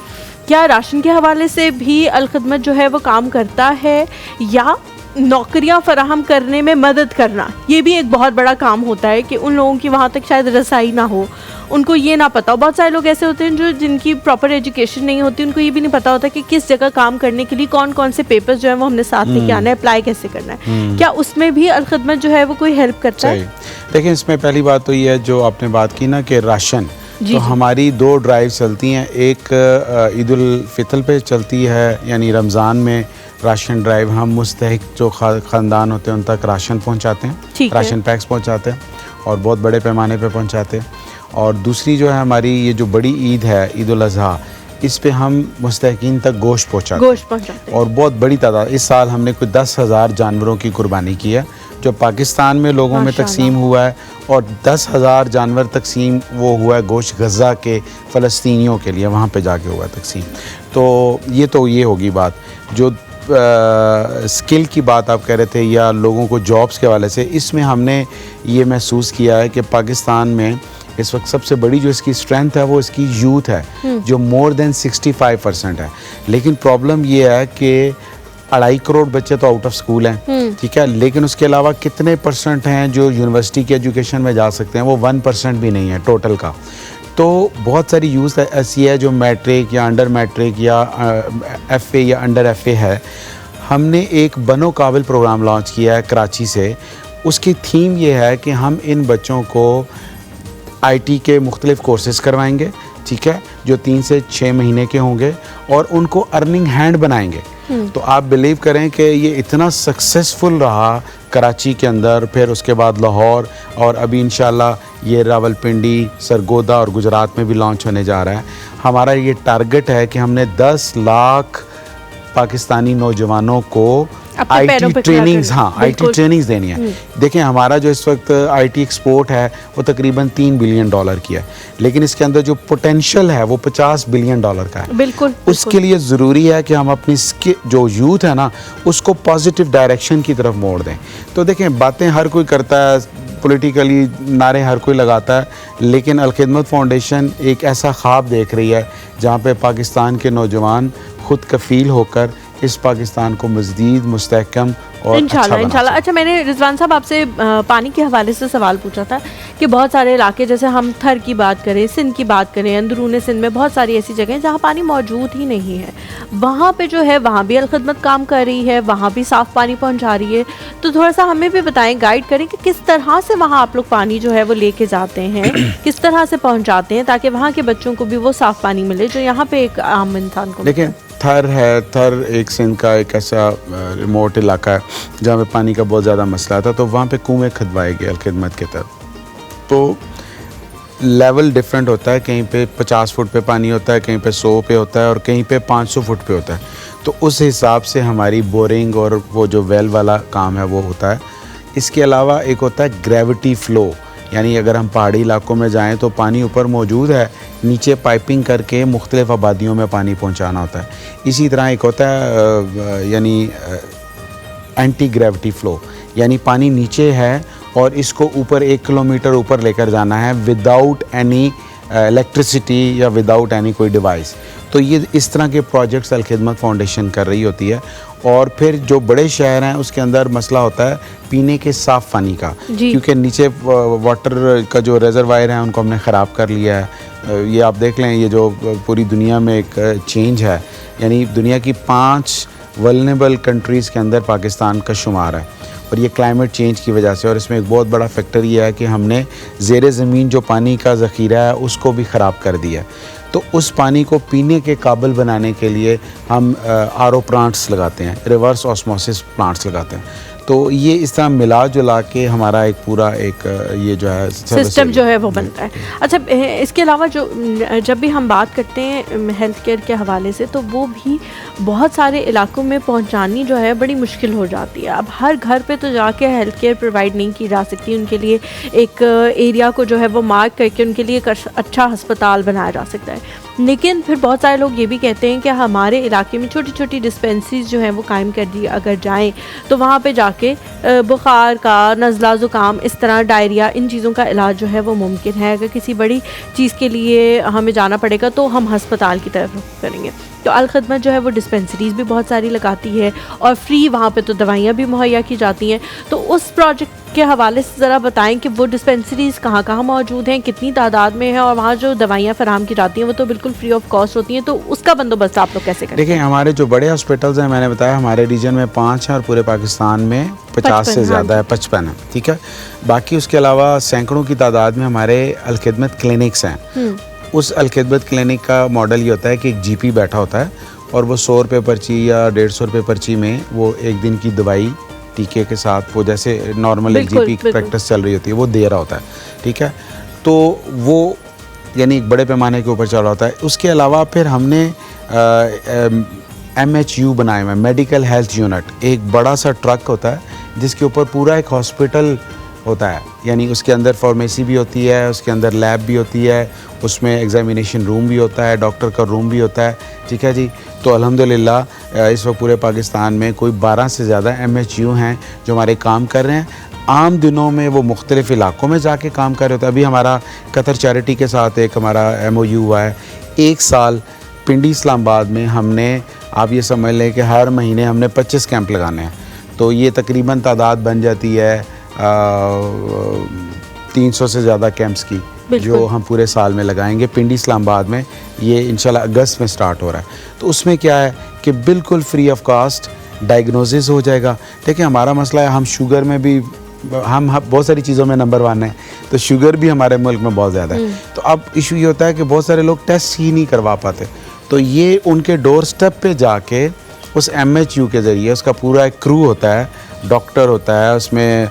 क्या राशन के हवाले से भी अल-खिदमत जो है वो काम करता है, या नौकरियां फराहम करने में मदद करना ये भी एक बहुत बड़ा काम होता है कि उन लोगों की वहाँ तक शायद रसाई ना हो, उनको ये ना पता हो। बहुत सारे लोग ऐसे होते हैं जो जिनकी प्रॉपर एजुकेशन नहीं होती, उनको ये भी नहीं पता होता कि किस जगह काम करने के लिए कौन कौन से पेपर्स जो है वो हमने साथ लेके आना है, अप्लाई कैसे करना है। क्या उसमें भी अल-खिदमत जो है वो कोई हेल्प करता है?
देखिए, इसमें पहली बात तो ये है जो आपने बात की ना कि राशन, तो हमारी दो ड्राइव चलती हैं। एक ईद उल फितर पे चलती है, यानी रमज़ान में राशन ड्राइव। हम मुस्तहिक जो ख़ानदान होते हैं उन तक राशन पहुंचाते हैं, राशन पैक्स पहुंचाते हैं और बहुत बड़े पैमाने पे पहुंचाते हैं। और दूसरी जो है हमारी ये जो बड़ी ईद है, ईद उल अज़हा, इस पे हम मुस्तहिकीन तक गोश्त पहुंचाते हैं और बहुत बड़ी तादाद। इस साल हमने कुछ 10,000 जानवरों की कुर्बानी की है जो पाकिस्तान में लोगों में तकसीम हुआ है, और 10,000 जानवर तकसीम वो हुआ है गोश्त गज़ा के फ़लस्तीनियों के लिए, वहाँ पे जाके हुआ तकसीम। तो ये होगी बात। जो स्किल की बात आप कह रहे थे या लोगों को जॉब्स के हवाले से, इसमें हमने ये महसूस किया है कि पाकिस्तान में इस वक्त सबसे बड़ी जो इसकी स्ट्रेंथ है वो इसकी यूथ है, जो मोर देन 65% है। लेकिन प्रॉब्लम ये है कि 2.5 करोड़ बच्चे तो आउट ऑफ स्कूल हैं, ठीक है, लेकिन उसके अलावा कितने परसेंट हैं जो यूनिवर्सिटी की एजुकेशन में जा सकते हैं? वो 1% भी नहीं है टोटल का। तो बहुत सारी यूथ ऐसी है जो मैट्रिक या अंडर मैट्रिक या FA या अंडर FA है। हमने एक बनो काबिल प्रोग्राम लॉन्च किया है कराची से। उसकी थीम ये है कि हम इन बच्चों को IT के मुख्तलिफ कोर्सेज करवाएंगे, ठीक है, जो 3 से 6 महीने के होंगे, और उनको अर्निंग हैंड बनाएंगे। तो आप बिलीव करें कि ये इतना सक्सेसफुल रहा कराची के अंदर, फिर उसके बाद लाहौर, और अभी इंशाल्लाह ये रावलपिंडी, सरगोदा और गुजरात में भी लॉन्च होने जा रहा है। हमारा ये टारगेट है कि हमने 10 लाख पाकिस्तानी नौजवानों को IT ट्रेनिंग्स, IT ट्रेनिंग्स देनी है। देखें, हमारा जो इस वक्त IT एक्सपोर्ट है वो तकरीबन $3 बिलियन की है, लेकिन इसके अंदर जो पोटेंशियल है वो $50 बिलियन का है।
बिल्कुल।
उसके लिए ज़रूरी है कि हम अपनी जो यूथ है ना उसको पॉजिटिव डायरेक्शन की तरफ मोड़ दें। तो देखें, बातें हर कोई करता है, पॉलिटिकली नारे हर कोई लगाता है, लेकिन अल-खिदमत फाउंडेशन एक ऐसा ख्वाब देख रही है जहाँ पे पाकिस्तान के नौजवान खुद कफ़ील होकर इस पाकिस्तान को मज़ीद मुस्तहकम और
इंशाल्लाह इंशाल्लाह। अच्छा, मैंने रिजवान साहब आपसे पानी के हवाले से सवाल पूछा था कि बहुत सारे इलाके, जैसे हम थर की बात करें, सिंध की बात करें, अंदरून सिंध में बहुत सारी ऐसी जगह हैं जहाँ पानी मौजूद ही नहीं है। वहाँ पे जो है, वहाँ भी अलखदमत काम कर रही है, वहाँ भी साफ़ पानी पहुँचा रही है। तो थोड़ा सा हमें भी बताएं, गाइड करें कि किस तरह से वहाँ आप लोग पानी जो है वो लेके जाते हैं, किस तरह से पहुँचाते हैं, ताकि वहाँ के बच्चों को भी वो साफ़ पानी मिले जो यहाँ पे एक आम इंसान को।
देखिए, थर है, थर एक सिंध का एक ऐसा रिमोट इलाका है जहाँ पे पानी का बहुत ज़्यादा मसला था, तो वहाँ पे कुएँ खदवाए गए अलखदमत के तहत। तो लेवल डिफरेंट होता है, कहीं पे 50 फुट पे पानी होता है, कहीं पे 100 पे होता है और कहीं पे 500 फुट पे होता है। तो उस हिसाब से हमारी बोरिंग और वो जो वेल वाला काम है वो होता है। इसके अलावा एक होता है ग्रेविटी फ़्लो, यानी अगर हम पहाड़ी इलाकों में जाएं तो पानी ऊपर मौजूद है, नीचे पाइपिंग करके मुख्तलिफ आबादियों में पानी पहुंचाना होता है। इसी तरह एक होता है यानी एंटी ग्रेविटी फ़्लो, यानी पानी नीचे है और इसको ऊपर 1 किलोमीटर ऊपर लेकर जाना है विदाउट एनी इलेक्ट्रिसिटी या विदाउट एनी कोई डिवाइस। तो ये इस तरह के प्रोजेक्ट्स अलखिदमत फाउंडेशन कर रही होती है। और फिर जो बड़े शहर हैं उसके अंदर मसला होता है पीने के साफ़ पानी का, क्योंकि नीचे वाटर का जो रिजर्वायर है उनको हमने ख़राब कर लिया है। ये आप देख लें, ये जो पूरी दुनिया में एक चेंज है, यानी दुनिया की 5 वल्नरेबल कंट्रीज़ के अंदर पाकिस्तान का शुमार है, और ये क्लाइमेट चेंज की वजह से। और इसमें एक बहुत बड़ा फैक्टर ये है कि हमने ज़ेरे ज़मीन जो पानी का ज़ख़ीरा है उसको भी ख़राब कर दिया। तो उस पानी को पीने के काबिल बनाने के लिए हम आरओ प्लांट्स लगाते हैं, रिवर्स ऑस्मोसिस प्लांट्स लगाते हैं। तो ये इस तरह मिला जुला के हमारा एक पूरा एक ये जो है
सिस्टम जो है वो बनता है। अच्छा, इसके अलावा जो जब भी हम बात करते हैं हेल्थ केयर के हवाले से, तो वो भी बहुत सारे इलाकों में पहुंचानी जो है बड़ी मुश्किल हो जाती है। अब हर घर पे तो जाके हेल्थ केयर प्रोवाइड नहीं की जा सकती, उनके लिए एक एरिया को जो है वो मार्क करके उनके लिए एक अच्छा अस्पताल बनाया जा सकता है। लेकिन फिर बहुत सारे लोग ये भी कहते हैं कि हमारे इलाके में छोटी छोटी डिस्पेंसरीज जो हैं वो कायम कर दी अगर जाएं तो वहाँ पे जाके बुखार का, नज़ला ज़ुकाम, इस तरह डायरिया, इन चीज़ों का इलाज जो है वो मुमकिन है। अगर किसी बड़ी चीज़ के लिए हमें जाना पड़ेगा तो हम हस्पताल की तरफ रुख करेंगे। तो अलखदमत जो है वो डिस्पेंसरीज़ भी बहुत सारी लगाती है और फ्री वहाँ पे तो दवाइयाँ भी मुहैया की जाती हैं। तो उस प्रोजेक्ट के हवाले से ज़रा बताएं कि वो डिस्पेंसरीज़ कहाँ कहाँ मौजूद हैं, कितनी तादाद में है, और वहाँ जो दवाइयाँ फराहम की जाती हैं वो तो बिल्कुल फ्री ऑफ कॉस्ट होती हैं। तो उसका बंदोबस्त आप लोग कैसे करें?
देखिए, हमारे जो बड़े हॉस्पिटल्स हैं, मैंने बताया हमारे रीजन में 5 हैं और पूरे पाकिस्तान में 50 से ज़्यादा है, 55 है, ठीक है। बाकी उसके अलावा सैकड़ों की तादाद में हमारे अलखिदमत क्लिनिक्स हैं। उस अलखिदमत क्लिनिक का मॉडल ये होता है कि एक जीपी बैठा होता है और वो 100 रुपये पर्ची या 150 रुपये पर्ची में वो एक दिन की दवाई टीके के साथ, वो जैसे नॉर्मल एक जीपी की प्रैक्टिस चल रही होती है, वो दे रहा होता है, ठीक है। तो वो यानी एक बड़े पैमाने के ऊपर चल रहा होता है। उसके अलावा फिर हमने MHU बनाए हुए, मेडिकल हेल्थ यूनिट, एक बड़ा सा ट्रक होता है जिसके ऊपर पूरा एक हॉस्पिटल होता है, यानी उसके अंदर फार्मेसी भी होती है, उसके अंदर लैब भी होती है, उसमें एग्जामिनेशन रूम भी होता है, डॉक्टर का रूम भी होता है, ठीक है जी। तो अल्हम्दुलिल्लाह इस वक्त पूरे पाकिस्तान में कोई 12 से ज़्यादा MHU हैं जो हमारे काम कर रहे हैं। आम दिनों में वो मुख्तलिफ़ इलाकों में जाके काम कर रहे होते हैं। अभी हमारा कतर चैरिटी के साथ एक हमारा MOU हुआ है। 1 साल पिंडी इस्लामाबाद में हमने, आप ये समझ लें कि हर महीने हमने 25 कैंप लगाने हैं। तो ये तकरीबन तादाद बन जाती है 300 से ज़्यादा कैंप्स की, जो हम पूरे साल में लगाएंगे पिंडी इस्लामाबाद में। ये इंशाल्लाह अगस्त में स्टार्ट हो रहा है। तो उसमें क्या है कि बिल्कुल फ्री ऑफ कास्ट डायग्नोसिस हो जाएगा। देखिए, हमारा मसला है, हम शुगर में भी, हम बहुत सारी चीज़ों में नंबर 1 है, तो शुगर भी हमारे मुल्क में बहुत ज़्यादा है। तो अब इशू ये होता है कि बहुत सारे लोग टेस्ट ही नहीं करवा पाते। तो ये उनके डोर स्टेप पे जाके उस MHU के ज़रिए, उसका पूरा एक क्रू होता है, डॉक्टर होता है, उसमें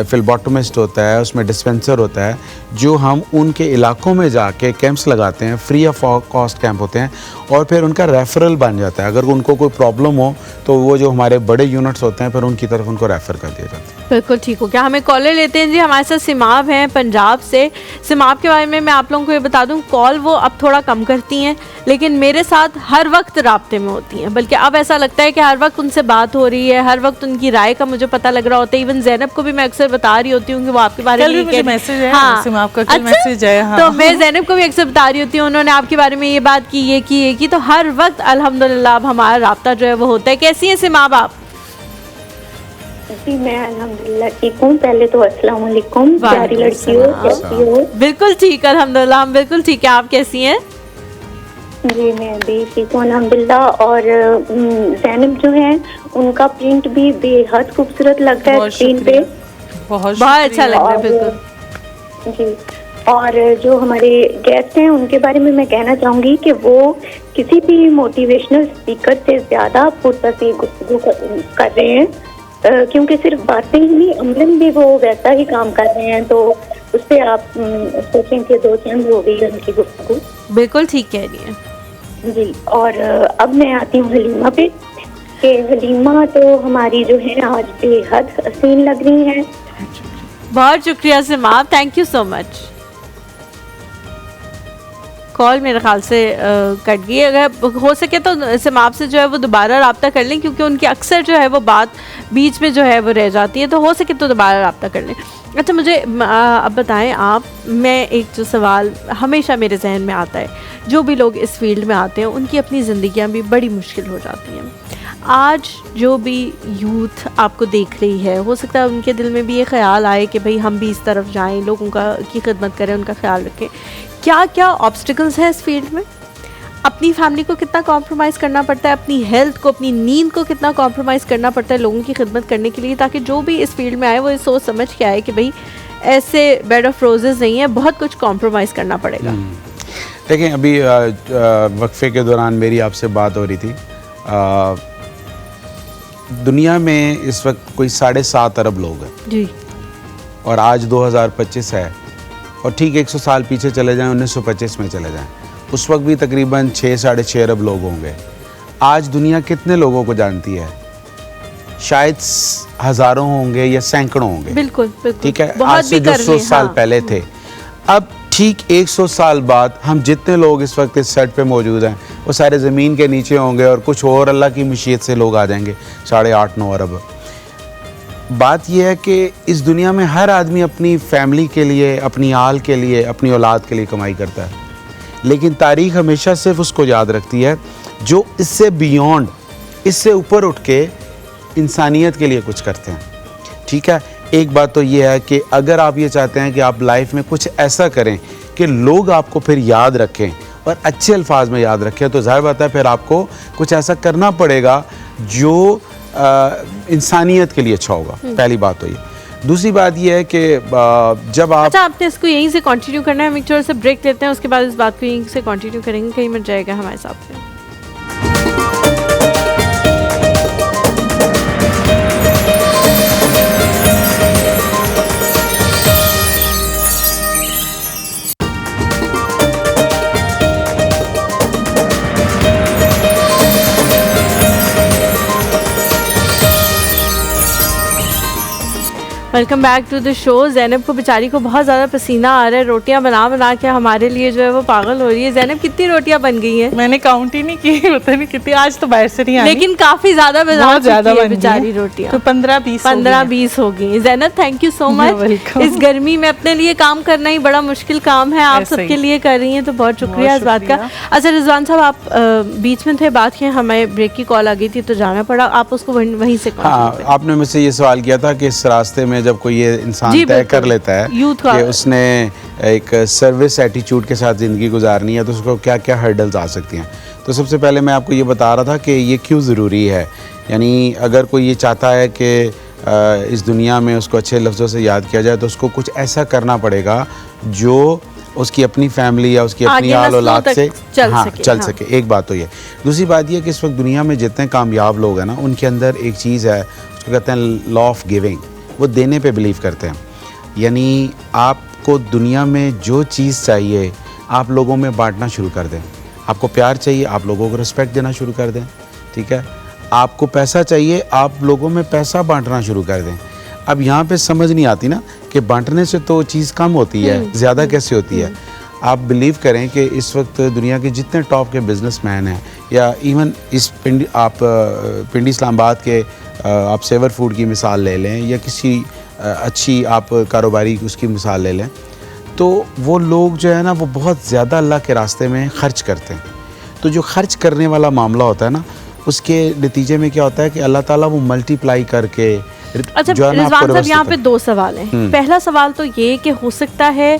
फिलबॉटमिस्ट होता है, उसमें डिस्पेंसर होता है, जो हम उनके इलाकों में जाके कैंप्स लगाते हैं, फ्री ऑफ कॉस्ट कैंप होते हैं, और फिर उनका रेफरल बन जाता है। अगर उनको कोई प्रॉब्लम हो तो वो जो हमारे बड़े यूनिट्स होते हैं फिर उनकी तरफ उनको रेफ़र कर दिया जाता है।
बिल्कुल ठीक हो गया। हमें कॉलर लेते हैं जी। हमारे साथ सिमाब हैं पंजाब से। सिमाब के बारे में मैं आप लोगों को ये बता दूं, कॉल वो अब थोड़ा कम करती हैं, लेकिन मेरे साथ हर वक्त राब्ते में होती हैं। बल्कि अब ऐसा लगता है कि हर वक्त उनसे बात हो रही है, हर वक्त उनकी राय का मुझे पता लग रहा होता है। इवन ज़ैनब को भी मैं अक्सर बता रही होती हूँ कि वो आपके बारे में
मुझे मैसेज है,
हाँ,
सिमाब का कल
अच्छा?
मैसेज है, हाँ।
तो मैं ज़ैनब को भी अक्सर बता रही होती हूँ, उन्होंने आपके बारे में ये बात की, ये की, ये की। तो हर वक्त अल्हम्दुलिल्लाह अब हमारा राब्ता जो है वो होता है। कैसी है सिमाब आप?
जी मैं अल्हम्दुलिल्लाह ठीक हूँ। पहले तो अस्सलाम वालेकुम, प्यारी लड़की हो, कैसी हो?
बिल्कुल ठीक, अल्हम्दुलिल्लाह हम बिल्कुल ठीक है। आप कैसी हैं?
जी मैं भी ठीक हूँ अल्हम्दुलिल्लाह। और ज़ैनब जो है उनका प्रिंट भी बेहद खूबसूरत लगता है स्क्रीन पे,
बहुत
अच्छा लग रहा है।
और-
बिल्कुल
जी। और जो हमारे गेस्ट हैं उनके बारे में मैं कहना चाहूँगी कि वो किसी भी मोटिवेशनल स्पीकर से ज़्यादा पुरसती गुफ्तगू कर रहे हैं, क्योंकि सिर्फ बातें ही नहीं, अमलन भी वो वैसा ही काम कर रहे हैं। तो उससे आप सोचें कि दो चंद हो गई उनकी गुफ्तगू।
बिल्कुल ठीक कह रही हैं
जी। और अब मैं आती हूँ हलीमा पे, कि हलीमा तो हमारी जो है आज बेहद हसीन लग रही हैं।
बहुत शुक्रिया Simab, thank you so much. Call मेरे ख्याल से कट गई। अगर हो सके तो सिमाब से जो है वो दोबारा रब्ता कर लें, क्योंकि उनकी अक्सर जो है वो बात बीच में जो है वो रह जाती है। तो हो सके तो दोबारा रब्ता कर लें। अच्छा मुझे अब बताएं आप, मैं एक जो सवाल हमेशा मेरे जहन में आता है, जो भी लोग इस फील्ड में आते हैं उनकी अपनी ज़िंदगियां भी बड़ी मुश्किल हो जाती हैं। आज जो भी यूथ आपको देख रही है, हो सकता है उनके दिल में भी ये ख्याल आए कि भाई हम भी इस तरफ जाएं, लोगों की खिदमत करें, उनका ख्याल रखें। क्या क्या ऑब्स्टिकल्स हैं इस फील्ड में? अपनी फैमिली को कितना कॉम्प्रोमाइज़ करना पड़ता है, अपनी हेल्थ को, अपनी नींद को कितना कॉम्प्रोमाइज़ करना पड़ता है लोगों की खिदमत करने के लिए, ताकि जो भी इस फील्ड में आए वो ये सोच समझ के आए कि भाई ऐसे बेड ऑफ रोजेज़ नहीं है, बहुत कुछ कॉम्प्रोमाइज़ करना पड़ेगा।
देखें अभी वक्फे के दौरान मेरी आपसे बात हो रही थी। दुनिया में इस वक्त कोई 7.5 अरब लोग हैं
जी।
और आज 2025 है, और ठीक 100 साल पीछे चले जाएं, 1925 में चले जाएं, उस वक्त भी तकरीबन 6-6.5 अरब लोग होंगे। आज दुनिया कितने लोगों को जानती है? शायद हज़ारों होंगे या सैकड़ों होंगे।
बिल्कुल बिल्कुल,
ठीक है,
बहुत
आज से
भी
जो
कर
100
लें,
साल
हाँ।
पहले थे। अब ठीक 100 साल बाद हम जितने लोग इस वक्त इस सेट पे मौजूद हैं वो सारे ज़मीन के नीचे होंगे, और कुछ और अल्लाह की मशीयत से लोग आ जाएंगे 8.5-9 अरब। बात यह है कि इस दुनिया में हर आदमी अपनी फैमिली के लिए, अपनी आल के लिए, अपनी औलाद के लिए कमाई करता है, लेकिन तारीख़ हमेशा सिर्फ उसको याद रखती है जो इससे बियॉन्ड, इससे ऊपर उठ के इंसानियत के लिए कुछ करते हैं। ठीक है, एक बात तो ये है कि अगर आप ये चाहते हैं कि आप लाइफ में कुछ ऐसा करें कि लोग आपको फिर याद रखें और अच्छे अल्फाज में याद रखें, तो जाहिर बात है फिर आपको कुछ ऐसा करना पड़ेगा जो इंसानियत के लिए अच्छा होगा। पहली बात तो ये। दूसरी बात ये है कि जब आप
अच्छा आपने इसको यहीं से कंटिन्यू करना है, हम एक छोटा सा ब्रेक लेते हैं, उसके बाद इस बात को यहीं से कंटिन्यू करेंगे, कहीं मत जाएगा हमारे साथ से। Welcome back to the show. Zainab को बेचारी को बहुत ज़्यादा पसीना आ रहा है, रोटियां बना बना के हमारे लिए जो है वो पागल हो रही है। ज़ैनब कितनी रोटियां बन गई हैं?
मैंने काउंट ही नहीं की, पता नहीं कितनी, आज तो बाहर से नहीं आई,
लेकिन काफी ज्यादा
बहुत ज्यादा
बन
बन गई
बेचारी
है।
रोटियां
तो 15-20
हो गई। Zainab thank you so much.
welcome।
इस गर्मी में अपने लिए काम करना ही बड़ा मुश्किल काम है, आप
ऐसे ही।
सबके लिए कर रही हैं, तो बहुत शुक्रिया इस बात का।
शुक्रिया।
अच्छा रिजवान साहब, आप बीच में थे, बात किए, हमें ब्रेक की कॉल आ गई थी तो जाना पड़ा, आप उसको वहीं से continue
हाँ,
करें।
आपने मुझसे ये सवाल किया था कि इस रास्ते में जब कोई ये इंसान
जी,
तय
बिल्कुल।
कर लेता है
यूथ का-
कि उसने एक सर्विस एटीट्यूड के साथ ज़िंदगी गुजारनी है, तो उसको क्या क्या हर्डल्स आ सकती हैं। तो सबसे पहले मैं आपको ये बता रहा था कि ये क्यों ज़रूरी है। यानी अगर कोई ये चाहता है कि इस दुनिया में उसको अच्छे लफ्ज़ों से याद किया जाए, तो उसको कुछ ऐसा करना पड़ेगा जो उसकी अपनी फैमिली या उसकी अपनी
आगे
आल
नस्लों
औलाद
तक
से
चल
हाँ
सके,
चल
हाँ।
सके। एक बात तो ये। दूसरी बात ये कि इस वक्त दुनिया में जितने कामयाब लोग हैं ना, उनके अंदर एक चीज़ है, उसको कहते हैं लॉ ऑफ गिविंग। वो देने पे बिलीव करते हैं। यानी आपको दुनिया में जो चीज़ चाहिए आप लोगों में बांटना शुरू कर दें। आपको प्यार चाहिए, आप लोगों को रिस्पेक्ट देना शुरू कर दें। ठीक है, आपको पैसा चाहिए, आप लोगों में पैसा बांटना शुरू कर दें। अब यहाँ पे समझ नहीं आती ना कि बांटने से तो चीज़ कम होती है, ज़्यादा कैसे होती है। आप बिलीव करें कि इस वक्त दुनिया के जितने टॉप के बिजनेसमैन हैं, या इवन इस पिंडी इस्लामाबाद के आप सेवर फूड की मिसाल ले लें, या किसी अच्छी आप कारोबारी उसकी मिसाल ले लें, तो वो लोग जो है ना वो बहुत ज़्यादा अल्लाह के रास्ते में ख़र्च करते हैं। तो जो ख़र्च करने वाला मामला होता है ना, उसके नतीजे में क्या होता है कि अल्लाह ताला वो मल्टीप्लाई करके
अच्छा रिजवान साहब, यहाँ पे 2 सवाल हैं। पहला सवाल तो ये कि हो सकता है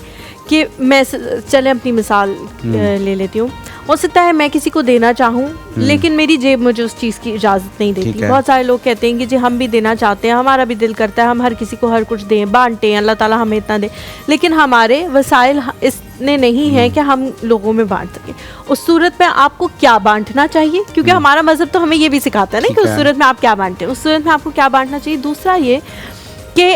कि मैं चले अपनी मिसाल ले लेती हूँ, हो सकता है मैं किसी को देना चाहूँ लेकिन मेरी जेब मुझे उस चीज़ की इजाज़त नहीं देती। बहुत सारे लोग कहते हैं कि जी हम भी देना चाहते हैं, हमारा भी दिल करता है हम हर किसी को हर कुछ दें, बांटें, अल्लाह ताला हमें इतना दे, लेकिन हमारे वसाइल इतने नहीं हैं कि हम लोगों में बांट सकें। उस सूरत में आपको क्या बांटना चाहिए, क्योंकि हमारा मज़हब तो हमें ये भी सिखाता है ना कि उस सूरत में आप क्या बांटें, उस सूरत में आपको क्या बांटना चाहिए। दूसरा ये कि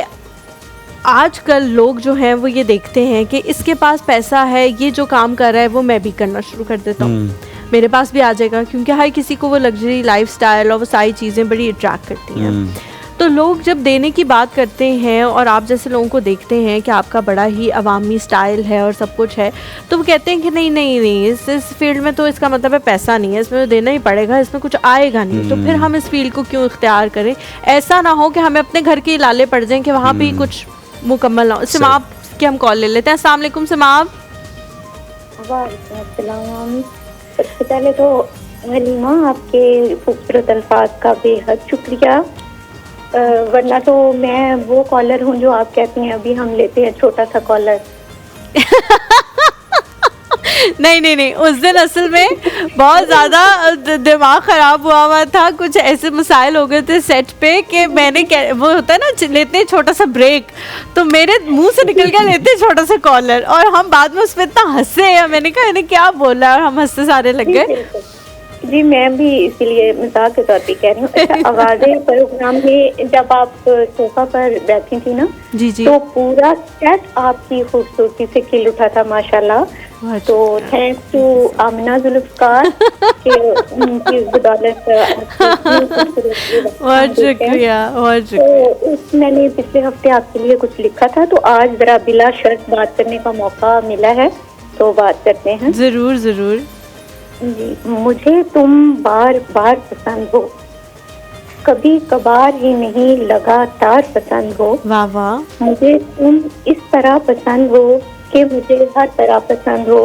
आजकल लोग जो हैं वो ये देखते हैं कि इसके पास पैसा है, ये जो काम कर रहा है वो मैं भी करना शुरू कर देता हूँ, मेरे पास भी आ जाएगा, क्योंकि हर किसी को वो लग्जरी लाइफस्टाइल और वो सारी चीज़ें बड़ी अट्रैक्ट करती हैं। तो लोग जब देने की बात करते हैं और आप जैसे लोगों को देखते हैं कि आपका बड़ा ही अवामी स्टाइल है और सब कुछ है, तो वो कहते हैं कि नहीं नहीं नहीं इस फील्ड में तो इसका मतलब है पैसा नहीं है, इसमें तो देना ही पड़ेगा, इसमें कुछ आएगा नहीं, तो फिर हम इस फील्ड को क्यों इख्तियार करें। ऐसा ना हो कि हमें अपने घर के लाले पड़ जाएं कि वहाँ भी कुछ मुकम्मल ना हो। सिमाब की हम कॉल ले लेते हैं। अस्सलाम वालेकुम सिमाब।
सबसे पहले तो हलीमा आपके खूबसूरत अल्फाज का बेहद शुक्रिया, वरना तो मैं वो कॉलर हूँ जो आप कहती हैं अभी हम लेते हैं छोटा सा कॉलर।
नहीं नहीं नहीं, उस दिन असल में बहुत ज़्यादा दिमाग ख़राब हुआ था, कुछ ऐसे मसाइल हो गए थे सेट पे कि मैंने वो होता है ना लेते हैं छोटा सा ब्रेक, तो मेरे मुंह से निकल गया लेते हैं छोटा सा कॉलर, और हम बाद में उस पर इतना हंसे, मैंने कहा इन्हें क्या बोला, और हम हंसते सारे लग गए।
जी मैं भी इसीलिए मजाक के तौर पे कह रही हूँ। अच्छा, आवाज़ें प्रोग्राम में जब आप सोफा पर बैठी थी ना,
जी जी,
तो पूरा सेट आपकी खूबसूरती से खिल उठा था माशाल्लाह। तो थैंक्स टू आमिना जुल्फकार के उनकी बदौलत।
बहुत शुक्रिया, बहुत शुक्रिया।
तो मैंने पिछले हफ्ते आपके लिए कुछ लिखा था, तो आज जरा बिला शर्त बात करने का मौका मिला है, तो बात करते हैं।
जरूर जरूर
जी, मुझे तुम बार बार पसंद हो, कभी कभार ही नहीं लगातार पसंद हो।
वाह वाह।
मुझे तुम इस तरह पसंद हो कि मुझे हर तरह पसंद हो,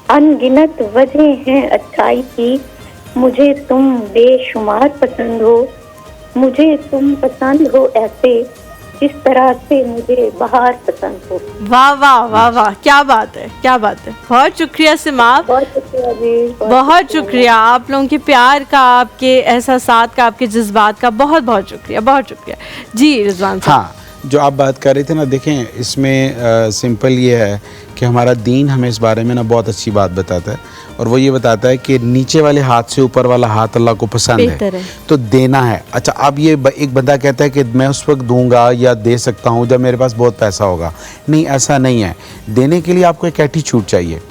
अनगिनत वजह हैं अच्छाई की, मुझे तुम बेशुमार पसंद हो, मुझे तुम पसंद हो ऐसे जिस तरह से मुझे बाहर पसंद हो।
वाह वाह वाह वाह, क्या बात है, क्या बात है। बहुत शुक्रिया सिमाब,
बहुत शुक्रिया जी,
बहुत शुक्रिया आप लोगों के प्यार का, आपके एहसासात का, आपके जज्बात का, बहुत बहुत शुक्रिया, बहुत शुक्रिया जी रिजवान साहब।
हाँ, जो आप बात कर रहे थे ना, देखें इसमें सिंपल ये है कि हमारा दीन हमें इस बारे में ना बहुत अच्छी बात बताता है, और वो ये बताता है कि नीचे वाले हाथ से ऊपर वाला हाथ अल्लाह को पसंद है, तो देना है। अच्छा, अब ये एक बंदा कहता है कि मैं उस वक्त दूंगा या दे सकता हूँ जब मेरे पास बहुत पैसा होगा। नहीं, ऐसा नहीं है। देने के लिए आपको एक एटीट्यूड चाहिए।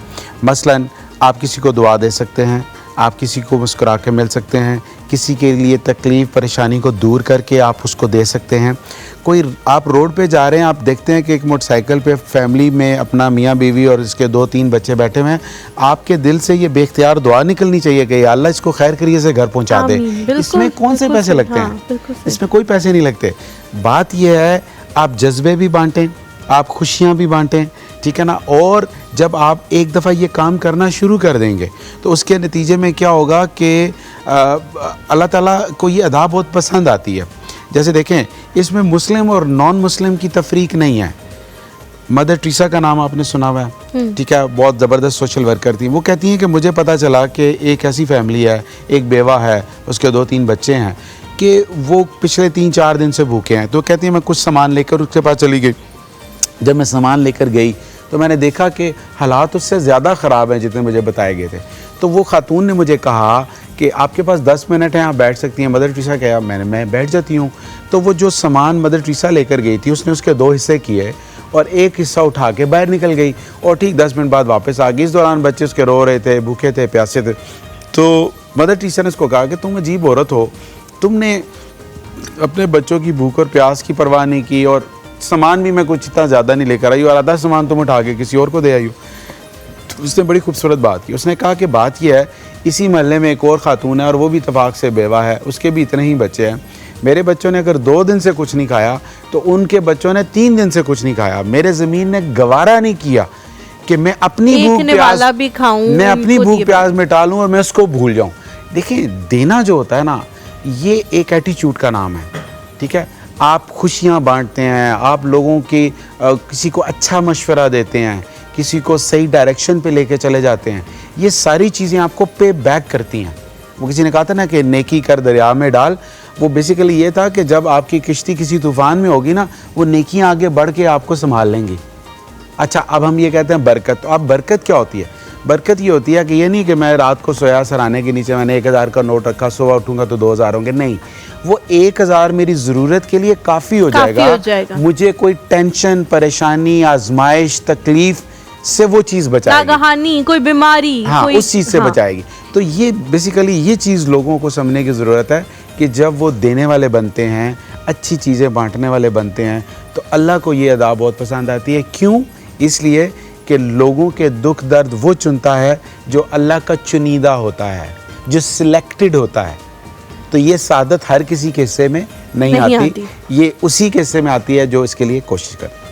मसलन आप किसी को दुआ दे सकते हैं, आप किसी को मुस्कुरा के मिल सकते हैं, किसी के लिए तकलीफ़ परेशानी को दूर करके आप उसको दे सकते हैं। कोई आप रोड पे जा रहे हैं, आप देखते हैं कि एक मोटरसाइकिल पे फैमिली में अपना मियाँ बीवी और इसके 2-3 बच्चे बैठे हुए हैं, आपके दिल से ये बेख्तियार दुआ निकलनी चाहिए कि अल्लाह इसको खैर करिए से घर पहुंचा दे। इसमें कौन से पैसे लगते हैं? इसमें कोई पैसे नहीं लगते। बात यह है आप जज्बे भी बांटें, आप खुशियाँ भी बांटें, ठीक है ना। और जब आप एक दफ़ा ये काम करना शुरू कर देंगे तो उसके नतीजे में क्या होगा कि अल्लाह ताला को ये अदा बहुत पसंद आती है। जैसे देखें, इसमें मुस्लिम और नॉन मुस्लिम की तफरीक नहीं है। मदर टेरेसा का नाम आपने सुना हुआ है, ठीक है, बहुत ज़बरदस्त सोशल वर्कर थी। वो कहती हैं कि मुझे पता चला कि एक ऐसी फैमिली है, एक बेवा है, उसके 2-3 बच्चे हैं, कि वो पिछले 3-4 दिन से भूखे हैं। तो कहती हैं मैं कुछ सामान लेकर उसके पास चली गई। जब मैं सामान लेकर गई तो मैंने देखा कि हालात उससे ज़्यादा ख़राब हैं जितने मुझे बताए गए थे। तो वो खातून ने मुझे कहा कि आपके पास 10 मिनट हैं, आप बैठ सकती हैं। मदर टेरेसा क्या, मैं बैठ जाती हूँ। तो वो जो सामान मदर टेरेसा लेकर गई थी उसने उसके 2 हिस्से किए और एक हिस्सा उठा के बाहर निकल गई, और ठीक 10 मिनट बाद वापस आ गई। इस दौरान बच्चे उसके रो रहे थे, भूखे थे, प्यासे थे। तो मदर टेरेसा ने उसको कहा कि तुम अजीब औरत हो, तुमने अपने बच्चों की भूख और प्यास की परवाह नहीं की, और सामान भी मैं कुछ इतना ज़्यादा नहीं लेकर आई और आधा सामान तुम उठा के किसी और को दे आई हूँ। तो उसने बड़ी खूबसूरत बात की, उसने कहा कि बात यह है, इसी महल्ले में एक और ख़ातून है और वो भी इत्तेफाक से बेवा है, उसके भी इतने ही बच्चे हैं। मेरे बच्चों ने अगर 2 दिन से कुछ नहीं खाया तो उनके बच्चों ने 3 दिन से कुछ नहीं खाया। मेरे ज़मीन ने गवारा नहीं किया कि मैं अपनी भूख प्यास मिटा लूँ और मैं उसको भूल जाऊँ। देखिए, देना जो होता है ना, ये एक एटीट्यूड का नाम है, ठीक है। आप खुशियाँ बांटते हैं, आप लोगों की किसी को अच्छा मशवरा देते हैं, किसी को सही डायरेक्शन पे लेके चले जाते हैं, ये सारी चीज़ें आपको पे बैक करती हैं। वो किसी ने कहा था ना कि नेकी कर दरिया में डाल, वो बेसिकली ये था कि जब आपकी किश्ती किसी तूफ़ान में होगी ना, वो नेकियां आगे बढ़ के आपको संभाल लेंगी। अच्छा, अब हम ये कहते हैं बरकत। तो अब बरकत क्या होती है? बरकत ये होती है कि ये नहीं कि मैं रात को सोया, सराहने के नीचे मैंने 1000 का नोट रखा, सुबह उठूंगा तो 2000 होंगे। नहीं, वो 1000 मेरी ज़रूरत के लिए काफ़ी हो जाएगा। मुझे कोई टेंशन, परेशानी, आजमाइश, तकलीफ से वो चीज़ बचाएगी,
कोई बीमारी,
हाँ, उस चीज़ से बचाएगी। तो ये बेसिकली ये चीज़ लोगों को समझने की ज़रूरत है कि जब वो देने वाले बनते हैं, अच्छी चीज़ें बांटने वाले बनते हैं, तो अल्लाह को ये अदा बहुत पसंद आती है। क्यों? इसलिए कि लोगों के दुख दर्द वो चुनता है जो अल्लाह का चुनीदा होता है, जो सिलेक्टेड होता है। तो ये सादत हर किसी के हिस्से में नहीं आती, ये उसी के हिस्से में आती है जो इसके लिए कोशिश करता है।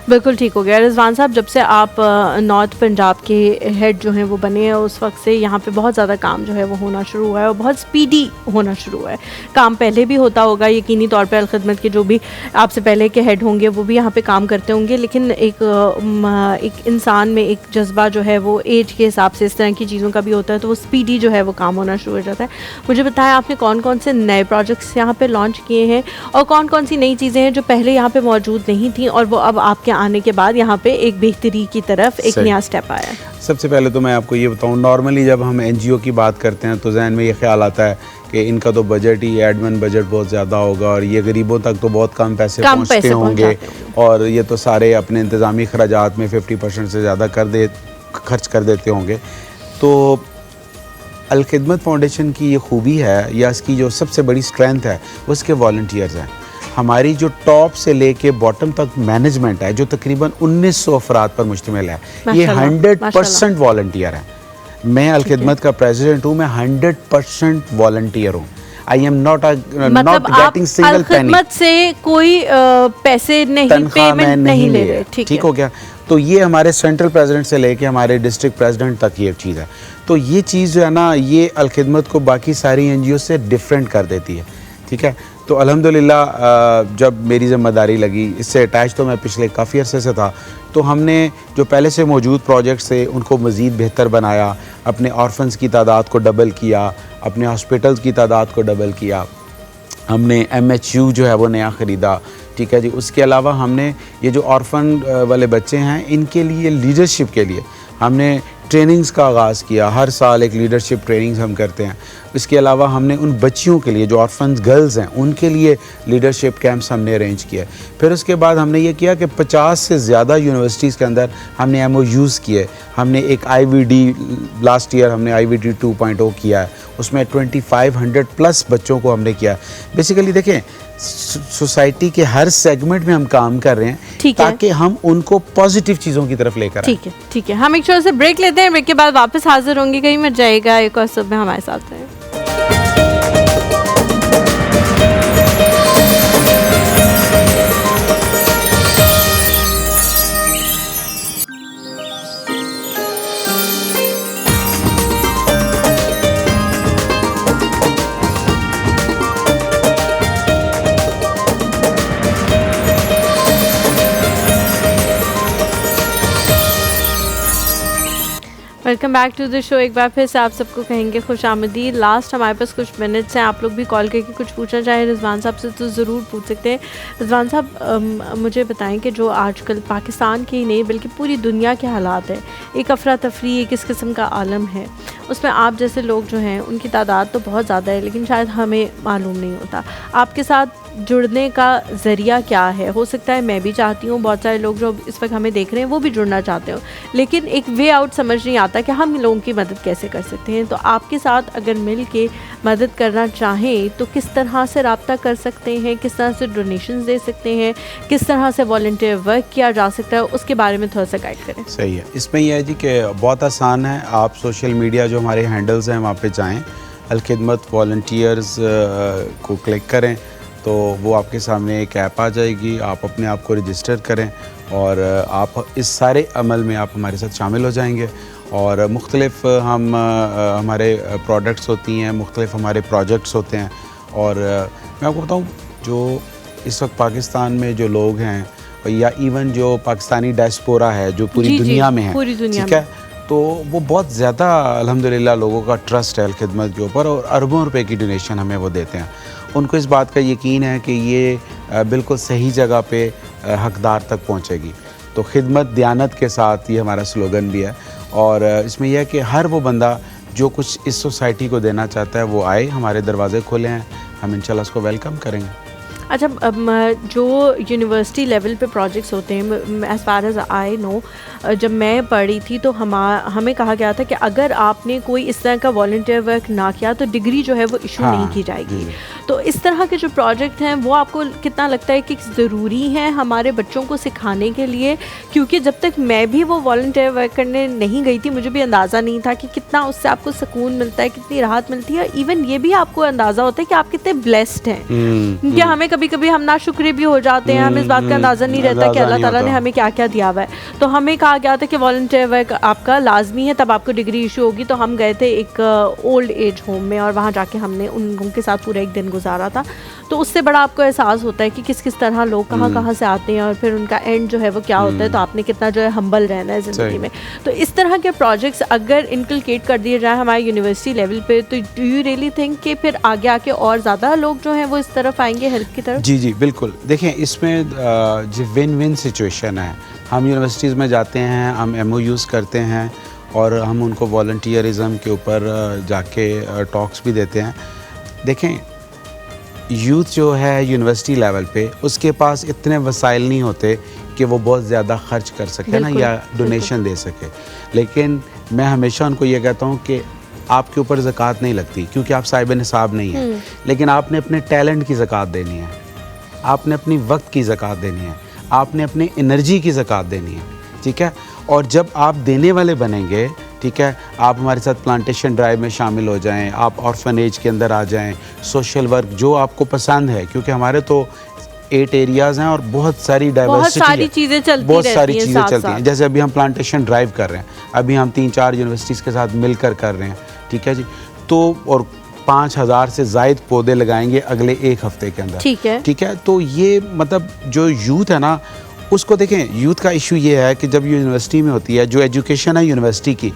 बिल्कुल ठीक हो गया। रिजवान साहब, जब से आप नॉर्थ पंजाब के हेड जो हैं वो बने हैं, उस वक्त से यहाँ पे बहुत ज़्यादा काम जो है वो होना शुरू हुआ है और बहुत स्पीडी होना शुरू हुआ है। काम पहले भी होता होगा यकीनी तौर पे, अलखिदमत के जो भी आपसे पहले के हेड होंगे वो भी यहाँ पे काम करते होंगे, लेकिन एक इंसान में एक जज्बा जो है वो एज के हिसाब से इस तरह की चीज़ों का भी होता है, तो वो स्पीडी जो है वो काम होना शुरू हो जाता है। मुझे बताएं, आपने कौन कौन से नए प्रोजेक्ट्स यहाँ पर लॉन्च किए हैं और कौन कौन सी नई चीज़ें हैं जो पहले यहाँ पर मौजूद नहीं थी और वो अब आपके आने के बाद यहाँ पे एक बेहतरी की तरफ एक नया स्टेप आया?
सबसे पहले तो मैं आपको ये बताऊँ, नॉर्मली जब हम एनजीओ की बात करते हैं तो जहन में ये ख्याल आता है कि इनका तो बजट ही, एडमिन बजट बहुत ज़्यादा होगा और ये गरीबों तक तो बहुत कम पैसे पहुँचते होंगे और ये तो सारे अपने इंतज़ामी खर्चात में 50% से ज़्यादा खर्च कर देते होंगे। तो अलखिदमत फाउंडेशन की ये खूबी है या इसकी जो सबसे बड़ी स्ट्रेंथ है वो इसके वॉलंटियर्स हैं। हमारी जो टॉप से लेके बॉटम तक मैनेजमेंट है, जो तकरीबन 1900 अफराद पर मुश्तमिल है, ये 100% वॉलंटियर है। मैं अलखिदमत का प्रेसिडेंट हूँ, मैं 100% वॉलंटियर हूँ। I am not getting single penny.
Alkhidmat से कोई पैसे नहीं, पेमेंट नहीं ले रहे,
ठीक हो गया। तो ये हमारे सेंट्रल प्रेसिडेंट से लेके हमारे डिस्ट्रिक्ट प्रेसिडेंट तक ये चीज़ है। तो ये चीज़ जो है ना, ये अलखिदमत को बाकी सारी एनजीओ से डिफरेंट कर देती है, ठीक है। तो अल्हम्दुलिल्लाह जब मेरी ज़िम्मेदारी लगी, इससे अटैच तो मैं पिछले काफ़ी अरसे से था, तो हमने जो पहले से मौजूद प्रोजेक्ट्स थे उनको मज़ीद बेहतर बनाया, अपने ऑर्फन्स की तादाद को डबल किया, अपने हॉस्पिटल्स की तादाद को डबल किया, हमने MHU जो है वो नया ख़रीदा, ठीक है जी। उसके अलावा हमने ये जो ऑर्फन वाले बच्चे हैं इनके लिए लीडरशिप के लिए हमने ट्रेनिंग्स का आगाज़ किया। हर साल एक लीडरशिप ट्रेनिंग्स हम करते हैं। इसके अलावा हमने उन बच्चियों के लिए जो ऑर्फन्स गर्ल्स हैं उनके लिए लीडरशिप कैंप्स हमने अरेंज किए। फिर उसके बाद हमने ये किया कि 50 से ज़्यादा यूनिवर्सिटीज़ के अंदर हमने MOUs किए। हमने एक IVD लास्ट ईयर हमने IVD 2.0 किया है, उसमें 2500+ बच्चों को हमने किया। बेसिकली देखें, सोसाइटी के हर सेगमेंट में हम काम कर रहे हैं ताकि हम उनको पॉजिटिव चीज़ों की तरफ लेकर आए।
ठीक है। हम एक छोटा सा ब्रेक लेते हैं, ब्रेक के बाद वापस हाजिर होंगे, कहीं मत जाएगा, एक और सब में हमारे साथ रहें। Welcome back to the show. एक बार फिर से आप सबको कहेंगे खुश आमदीद। लास्ट हमारे पास कुछ मिनट्स हैं, आप लोग भी कॉल करके कुछ पूछना चाहें रिजवान साहब से तो ज़रूर पूछ सकते हैं। रिजवान साहब, मुझे बताएं कि जो आजकल पाकिस्तान के ही नहीं बल्कि पूरी दुनिया के हालात है, एक अफरा तफरी, एक इस किस्म का आलम है, उसमें आप जैसे लोग जो हैं उनकी तादाद तो बहुत ज़्यादा है, लेकिन शायद हमें मालूम नहीं होता। आपके साथ जुड़ने का ज़रिया क्या है? हो सकता है मैं भी चाहती हूँ, बहुत सारे लोग जो इस वक्त हमें देख रहे हैं वो भी जुड़ना चाहते हो, लेकिन एक वे आउट समझ नहीं आता कि हम लोगों की मदद कैसे कर सकते हैं। तो आपके साथ अगर मिल के मदद करना चाहें तो किस तरह से रब्ता कर सकते हैं, किस तरह से डोनेशंस दे सकते हैं, किस तरह से वॉलंटियर वर्क किया जा सकता है, उसके बारे में थोड़ा सा गाइड करें।
सही है, इसमें यह है जी कि बहुत आसान है। आप सोशल मीडिया जो हमारे हैंडल्स हैं वहाँ पे जाएं, अलखिदमत वॉलंटियर्स को क्लिक करें तो वो आपके सामने एक ऐप आ जाएगी। आप अपने आप को रजिस्टर करें और आप इस सारे अमल में आप हमारे साथ शामिल हो जाएंगे। और मुख्तलिफ हमारे प्रोडक्ट्स होती हैं, मुख्तलिफ हमारे प्रोजेक्ट्स होते हैं। और मैं आपको बताऊँ, जो इस वक्त पाकिस्तान में जो लोग हैं या इवन जो पाकिस्तानी डायस्पोरा है जो पूरी दुनिया में है, ठीक है, तो वो बहुत ज़्यादा अल्हम्दुलिल्लाह लोगों का ट्रस्ट है अलखिदमत के ऊपर और अरबों रुपए की डोनेशन हमें वो देते हैं। उनको इस बात का यकीन है कि ये बिल्कुल सही जगह पे हकदार तक पहुंचेगी। तो खिदमत दियानत के साथ ये हमारा स्लोगन भी है। और इसमें यह है कि हर वो बंदा जो कुछ इस सोसाइटी को देना चाहता है वो आए, हमारे दरवाजे खुले हैं, हम इंशाल्लाह उसको वेलकम करेंगे।
अच्छा, जो यूनिवर्सिटी लेवल पे प्रोजेक्ट्स होते हैं, as far as I know, जब मैं पढ़ी थी तो हमें कहा गया था कि अगर आपने कोई इस तरह का वॉलंटियर वर्क ना किया तो डिग्री जो है वो इशू नहीं की जाएगी। तो इस तरह के जो प्रोजेक्ट हैं वो आपको कितना लगता है कि ज़रूरी हैं हमारे बच्चों को सिखाने के लिए? क्योंकि जब तक मैं भी वो वॉलंटियर वर्क करने नहीं गई थी मुझे भी अंदाज़ा नहीं था कि कितना उससे आपको सुकून मिलता है, कितनी राहत मिलती है। इवन ये भी आपको अंदाज़ा होता है कि आप कितने ब्लेस्ड हैं, क्योंकि हमें कभी कभी हम नाशुक्रे भी हो जाते हैं, हमें इस बात का अंदाज़ा नहीं रहता कि अल्लाह ताला ने हमें क्या क्या दिया हुआ है। तो हमें कहा गया था कि वॉलंटियर वर्क आपका लाजमी है, तब आपको डिग्री इशू होगी। तो हम गए थे एक ओल्ड एज होम में और वहाँ जाके हमने उनके साथ पूरा एक दिन गुजारा था। तो उससे बड़ा आपको एहसास होता है कि किस किस तरह लोग कहाँ कहाँ से आते हैं और फिर उनका एंड जो है वो क्या होता है। तो आपने कितना जो है हम्बल रहना है ज़िंदगी में। तो इस तरह के प्रोजेक्ट्स अगर इनकलकेट कर दिए जाए हमारे यूनिवर्सिटी लेवल पे, तो डू यू रियली थिंक कि फिर आगे आके और ज़्यादा लोग जो हैं वो इस तरफ आएंगे, हेल्प की तरफ?
जी बिल्कुल। देखें, इसमें जो विन विन सिचुएशन है। हम यूनिवर्सिटीज़ में जाते हैं, हम MOUs करते हैं और हम उनको वॉलंटियरिज्म के ऊपर जाके टॉक्स भी देते हैं। देखें, यूथ जो है यूनिवर्सिटी लेवल पे उसके पास इतने वसाइल नहीं होते कि वो बहुत ज़्यादा खर्च कर सके ना या डोनेशन दे सके। लेकिन मैं हमेशा उनको ये कहता हूँ कि आपके ऊपर ज़कात नहीं लगती क्योंकि आप साहिब निसाब नहीं हैं, लेकिन आपने अपने टैलेंट की ज़कात देनी है, आपने अपनी वक्त की ज़कात देनी है, आपने अपनी एनर्जी की ज़कात देनी है, ठीक है। और जब आप देने वाले बनेंगे, ठीक है, आप हमारे साथ प्लांटेशन ड्राइव में शामिल हो जाएं, आप ऑर्फनेज के अंदर आ जाएं, सोशल वर्क जो आपको पसंद है, क्योंकि हमारे तो 8 एरियाज़ हैं और बहुत सारी डाइवर्सिटी, बहुत सारी चीज़ें चलती हैं। जैसे अभी हम प्लांटेशन ड्राइव कर रहे हैं, अभी हम 3-4 यूनिवर्सिटीज़ के साथ मिलकर कर रहे हैं, ठीक है जी। तो और 5000 से ज़ायद पौधे लगाएंगे अगले 1 हफ्ते के अंदर, ठीक है। तो ये मतलब जो यूथ है ना उसको देखें, यूथ का इशू ये है कि जब यूनिवर्सिटी में होती है, जो एजुकेशन है यूनिवर्सिटी की,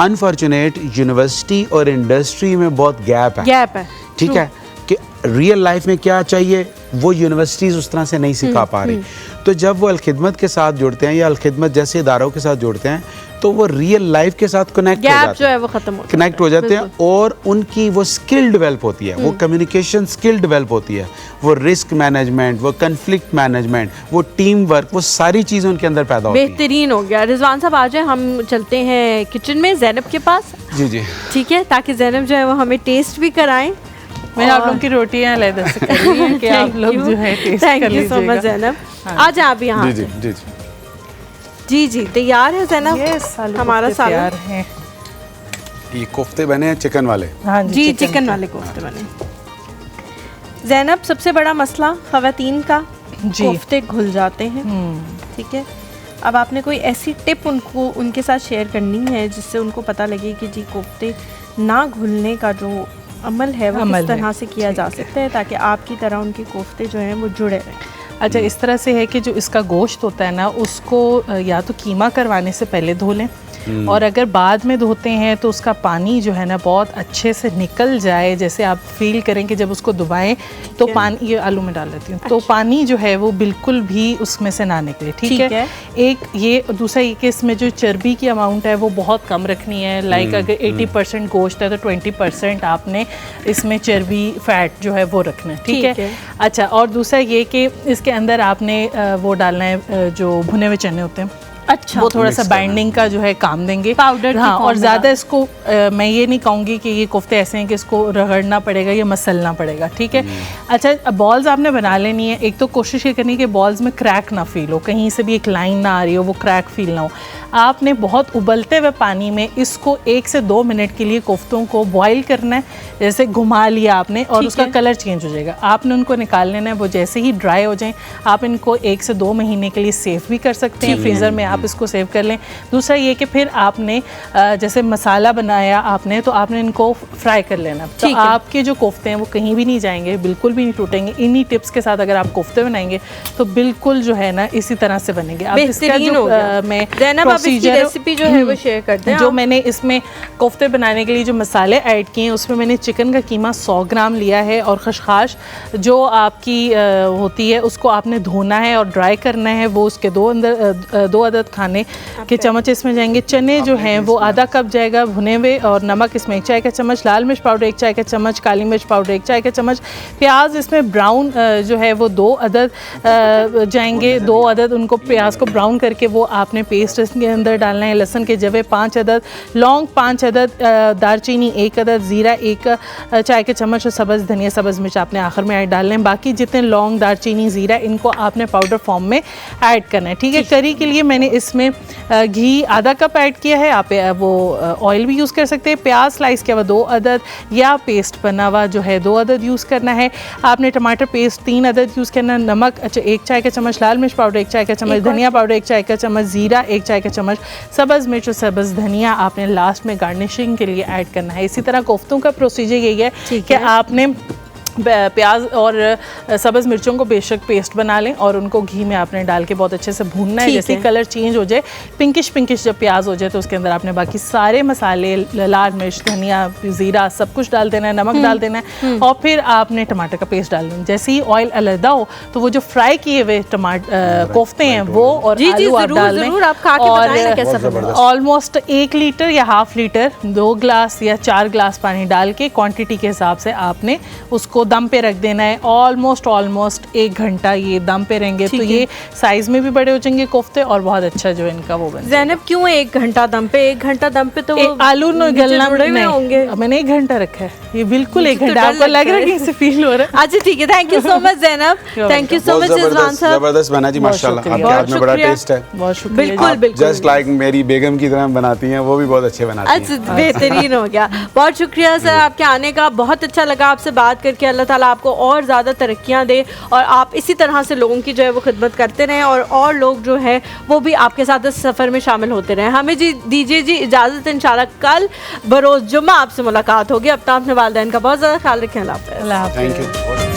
अनफॉर्चुनेट यूनिवर्सिटी और इंडस्ट्री में बहुत गैप है, ठीक है, कि रियल लाइफ में क्या चाहिए वो यूनिवर्सिटीज़ उस तरह से नहीं सिखा पा रही। तो जब वो अलखिदमत के साथ जुड़ते हैं या अलखिदमत जैसे इदारों के साथ जुड़ते हैं तो वो रियल लाइफ के साथ कनेक्ट हो जाते हैं और उनकी वो स्किल डेवलप होती है, वो कम्युनिकेशन स्किल डेवलप होती है, वो रिस्क मैनेजमेंट, वो कन्फ्लिक्ट मैनेजमेंट, वो टीम वर्क, वो सारी चीज़ें उनके अंदर पैदा होती हैं।
बेहतरीन हो गया। रिजवान साहब आ जाए, हम चलते हैं किचन में ज़ैनब के पास।
जी
ठीक है, ताकि ज़ैनब जो है वो हमें टेस्ट भी कराएं।
मैं आप लोगों की रोटियां अलग से कर रही हूं कि आप लोग जो है टेस्ट कर लीजिएगा। Thank you so much Zainab. आ जाए आप यहाँ। जी तैयार है ज़ैनब? हमारा तैयार है।
ये कोफ्ते बने हैं चिकन वाले?
हाँ
जी, चिकन वाले कोफ्ते बने। ज़ैनब, सबसे बड़ा मसला ख़वातीन का, कोफ्ते घुल जाते हैं, ठीक है। अब आपने कोई ऐसी टिप उनके साथ शेयर करनी है जिससे उनको पता लगे कि जी कोफ्ते ना घुलने का जो अमल है वो किस तरह से किया जा सकता है ताकि आपकी तरह उनके कोफ्ते जो हैं वो जुड़े रहें।
अच्छा, इस तरह से है कि जो इसका गोश्त होता है ना, उसको या तो कीमा करवाने से पहले धो लें, और अगर बाद में धोते हैं तो उसका पानी जो है ना बहुत अच्छे से निकल जाए, जैसे आप फील करें कि जब उसको दबाएं तो पानी, ये आलू में डाल लेती हूँ, तो पानी जो है वो बिल्कुल भी उसमें से ना निकले, ठीक है। एक ये, दूसरा ये कि इसमें जो चर्बी की अमाउंट है वो बहुत कम रखनी है, लाइक अगर 80% गोश्त है तो 20% आपने इसमें चर्बी फैट जो है वो रखना है, ठीक है। अच्छा, और दूसरा ये कि इसके अंदर आपने वो डालना है जो भुने हुए चने होते हैं,
अच्छा,
वो थोड़ा सा बाइंडिंग का जो है काम देंगे,
पाउडर।
हाँ, और ज़्यादा इसको मैं ये नहीं कहूँगी कि ये कोफ्ते ऐसे हैं कि इसको रगड़ना पड़ेगा या मसलना पड़ेगा, ठीक है। अच्छा, बॉल्स आपने बना लेनी है। एक तो कोशिश ये करनी है कि बॉल्स में क्रैक ना फील हो, कहीं से भी एक लाइन ना आ रही हो, वो क्रैक फील ना हो। आपने बहुत उबलते हुए पानी में इसको 1 से 2 मिनट के लिए कोफ्तों को बॉईल करना है, जैसे घुमा लिया आपने और उसका कलर चेंज हो जाएगा, आपने उनको निकाल लेना है। वो जैसे ही ड्राई हो जाएं आप इनको 1 से 2 महीने के लिए सेव भी कर सकते हैं, फ्रीज़र में आप इसको सेव कर लें। दूसरा ये कि फिर आपने जैसे मसाला बनाया आपने, तो आपने इनको फ्राई कर लेना, तो आपके जो कोफ्ते हैं वो कहीं भी नहीं जाएंगे, बिल्कुल भी नहीं टूटेंगे। इन्हीं टिप्स के साथ अगर आप कोफ्ते बनाएंगे तो बिल्कुल जो है ना इसी तरह से बनेंगे। अब इसका जो मैं प्रोसीजर
रेसिपी जो है वो शेयर करते हैं।
जो मैंने इसमें कोफ्ते बनाने के लिए जो मसाले ऐड किए हैं, उसमें मैंने चिकन का कीमा 100 ग्राम लिया है, और खशखाश जो आपकी होती है उसको आपने धोना है और ड्राई करना है, वो उसके 2 अदद खाने के चम्मच इसमें जाएंगे। चने जो हैं वो आधा कप जाएगा भुने हुए, और नमक इसमें 1 चाय का चम्मच, लाल मिर्च पाउडर 1 चाय का चम्मच, काली मिर्च पाउडर 1 चाय का चम्मच, प्याज इसमें ब्राउन जो है वो 2 अदद जाएंगे, 2 अदद उनको प्याज को ब्राउन करके वो आपने पेस्ट इसके अंदर डालना है। लहसुन के जवे 5 अदद, लौंग 5 अदद, दालचीनी 1 अदद, ज़ीरा 1 चाय के चम्मच, और सब्ज़ धनिया सब्ज़ मिर्च आपने आखिर में ऐड डालना है। बाकी जितने लौंग दालचीनी ज़ीरा इनको आपने पाउडर फॉर्म में ऐड करना है, ठीक है। करी के लिए मैंने इसमें घी आधा कप ऐड किया है, आप वो ऑयल भी यूज़ कर सकते हैं। प्याज स्लाइस किया हुआ 2 अदद, या पेस्ट बना हुआ जो है 2 अदद यूज़ करना है। आपने टमाटर पेस्ट 3 अदद यूज़ करना है। नमक 1 चाय का चम्मच, लाल मिर्च पाउडर 1 चाय का चम्मच, धनिया पाउडर 1 चाय का चम्मच, ज़ीरा 1 चाय का चम्मच, सब्ज़ मिर्च और सब्ज़ धनिया आपने लास्ट में गार्निशिंग के लिए ऐड करना है। इसी तरह कोफ्तों का प्रोसीजर यही है कि आपने प्याज और सब्ज़ मिर्चों को बेशक पेस्ट बना लें, और उनको घी में आपने डाल के बहुत अच्छे से भूनना है। जैसे कलर चेंज हो जाए, पिंकिश जब प्याज हो जाए, तो उसके अंदर आपने बाकी सारे मसाले, लाल मिर्च, धनिया, ज़ीरा सब कुछ डाल देना है, नमक डाल देना है, और फिर आपने टमाटर का पेस्ट डाल देना। जैसे ही ऑयल अलहदा हो तो वो जो फ्राई किए हुए कोफ्ते हैं वो और आलू आप डाल दें, और ऑलमोस्ट 1 लीटर या हाफ लीटर 2 गिलास या 4 गिलास पानी डाल के क्वांटिटी के हिसाब से आपने उसको दम पे रख देना है। ऑलमोस्ट 1 घंटा ये दम पे रहेंगे, तो ये साइज में भी बड़े हो जाएंगे कोफ्ते, और बहुत अच्छा जो इनका वो बनेगा।
ज़ैनब, क्यों 1 घंटा दम पे? 1 घंटा दम पे तो
आलू गलना नहीं होंगे। मैंने 1 घंटा रखा है, ये बिल्कुल 1 घंटा। आपको लग रहा है कि इससे फील हो रहा है?
अच्छा, ठीक है। Thank you so much Zainab, thank you so much Rizwan साहब।
जबरदस्त बना जी, माशाल्लाह, आपके हाथ में बड़ा टेस्ट है।
बहुत शुक्रिया।
बिल्कुल बिल्कुल,
जस्ट लाइक मेरी बेगम की तरह बनाती हैं, वो भी बहुत अच्छे बनाती हैं।
अच्छा, बेहतरीन हो गया। बहुत शुक्रिया सर आपके आने का, बहुत अच्छा लगा आपसे बात करके। अल्लाह ताला आपको और ज़्यादा तरक्कियां दे, और आप इसी तरह से लोगों की जो है वो खिदमत करते रहें, और लोग जो है वो भी आपके साथ इस सफ़र में शामिल होते रहें। हमें दीजिए जी इजाज़त। इंशाल्लाह कल बरोज़ जुम्मा आपसे मुलाकात होगी। अब तक अपने वालिदैन का बहुत ज़्यादा ख्याल रखें। अल्लाह हाफ़िज़।
Thank you.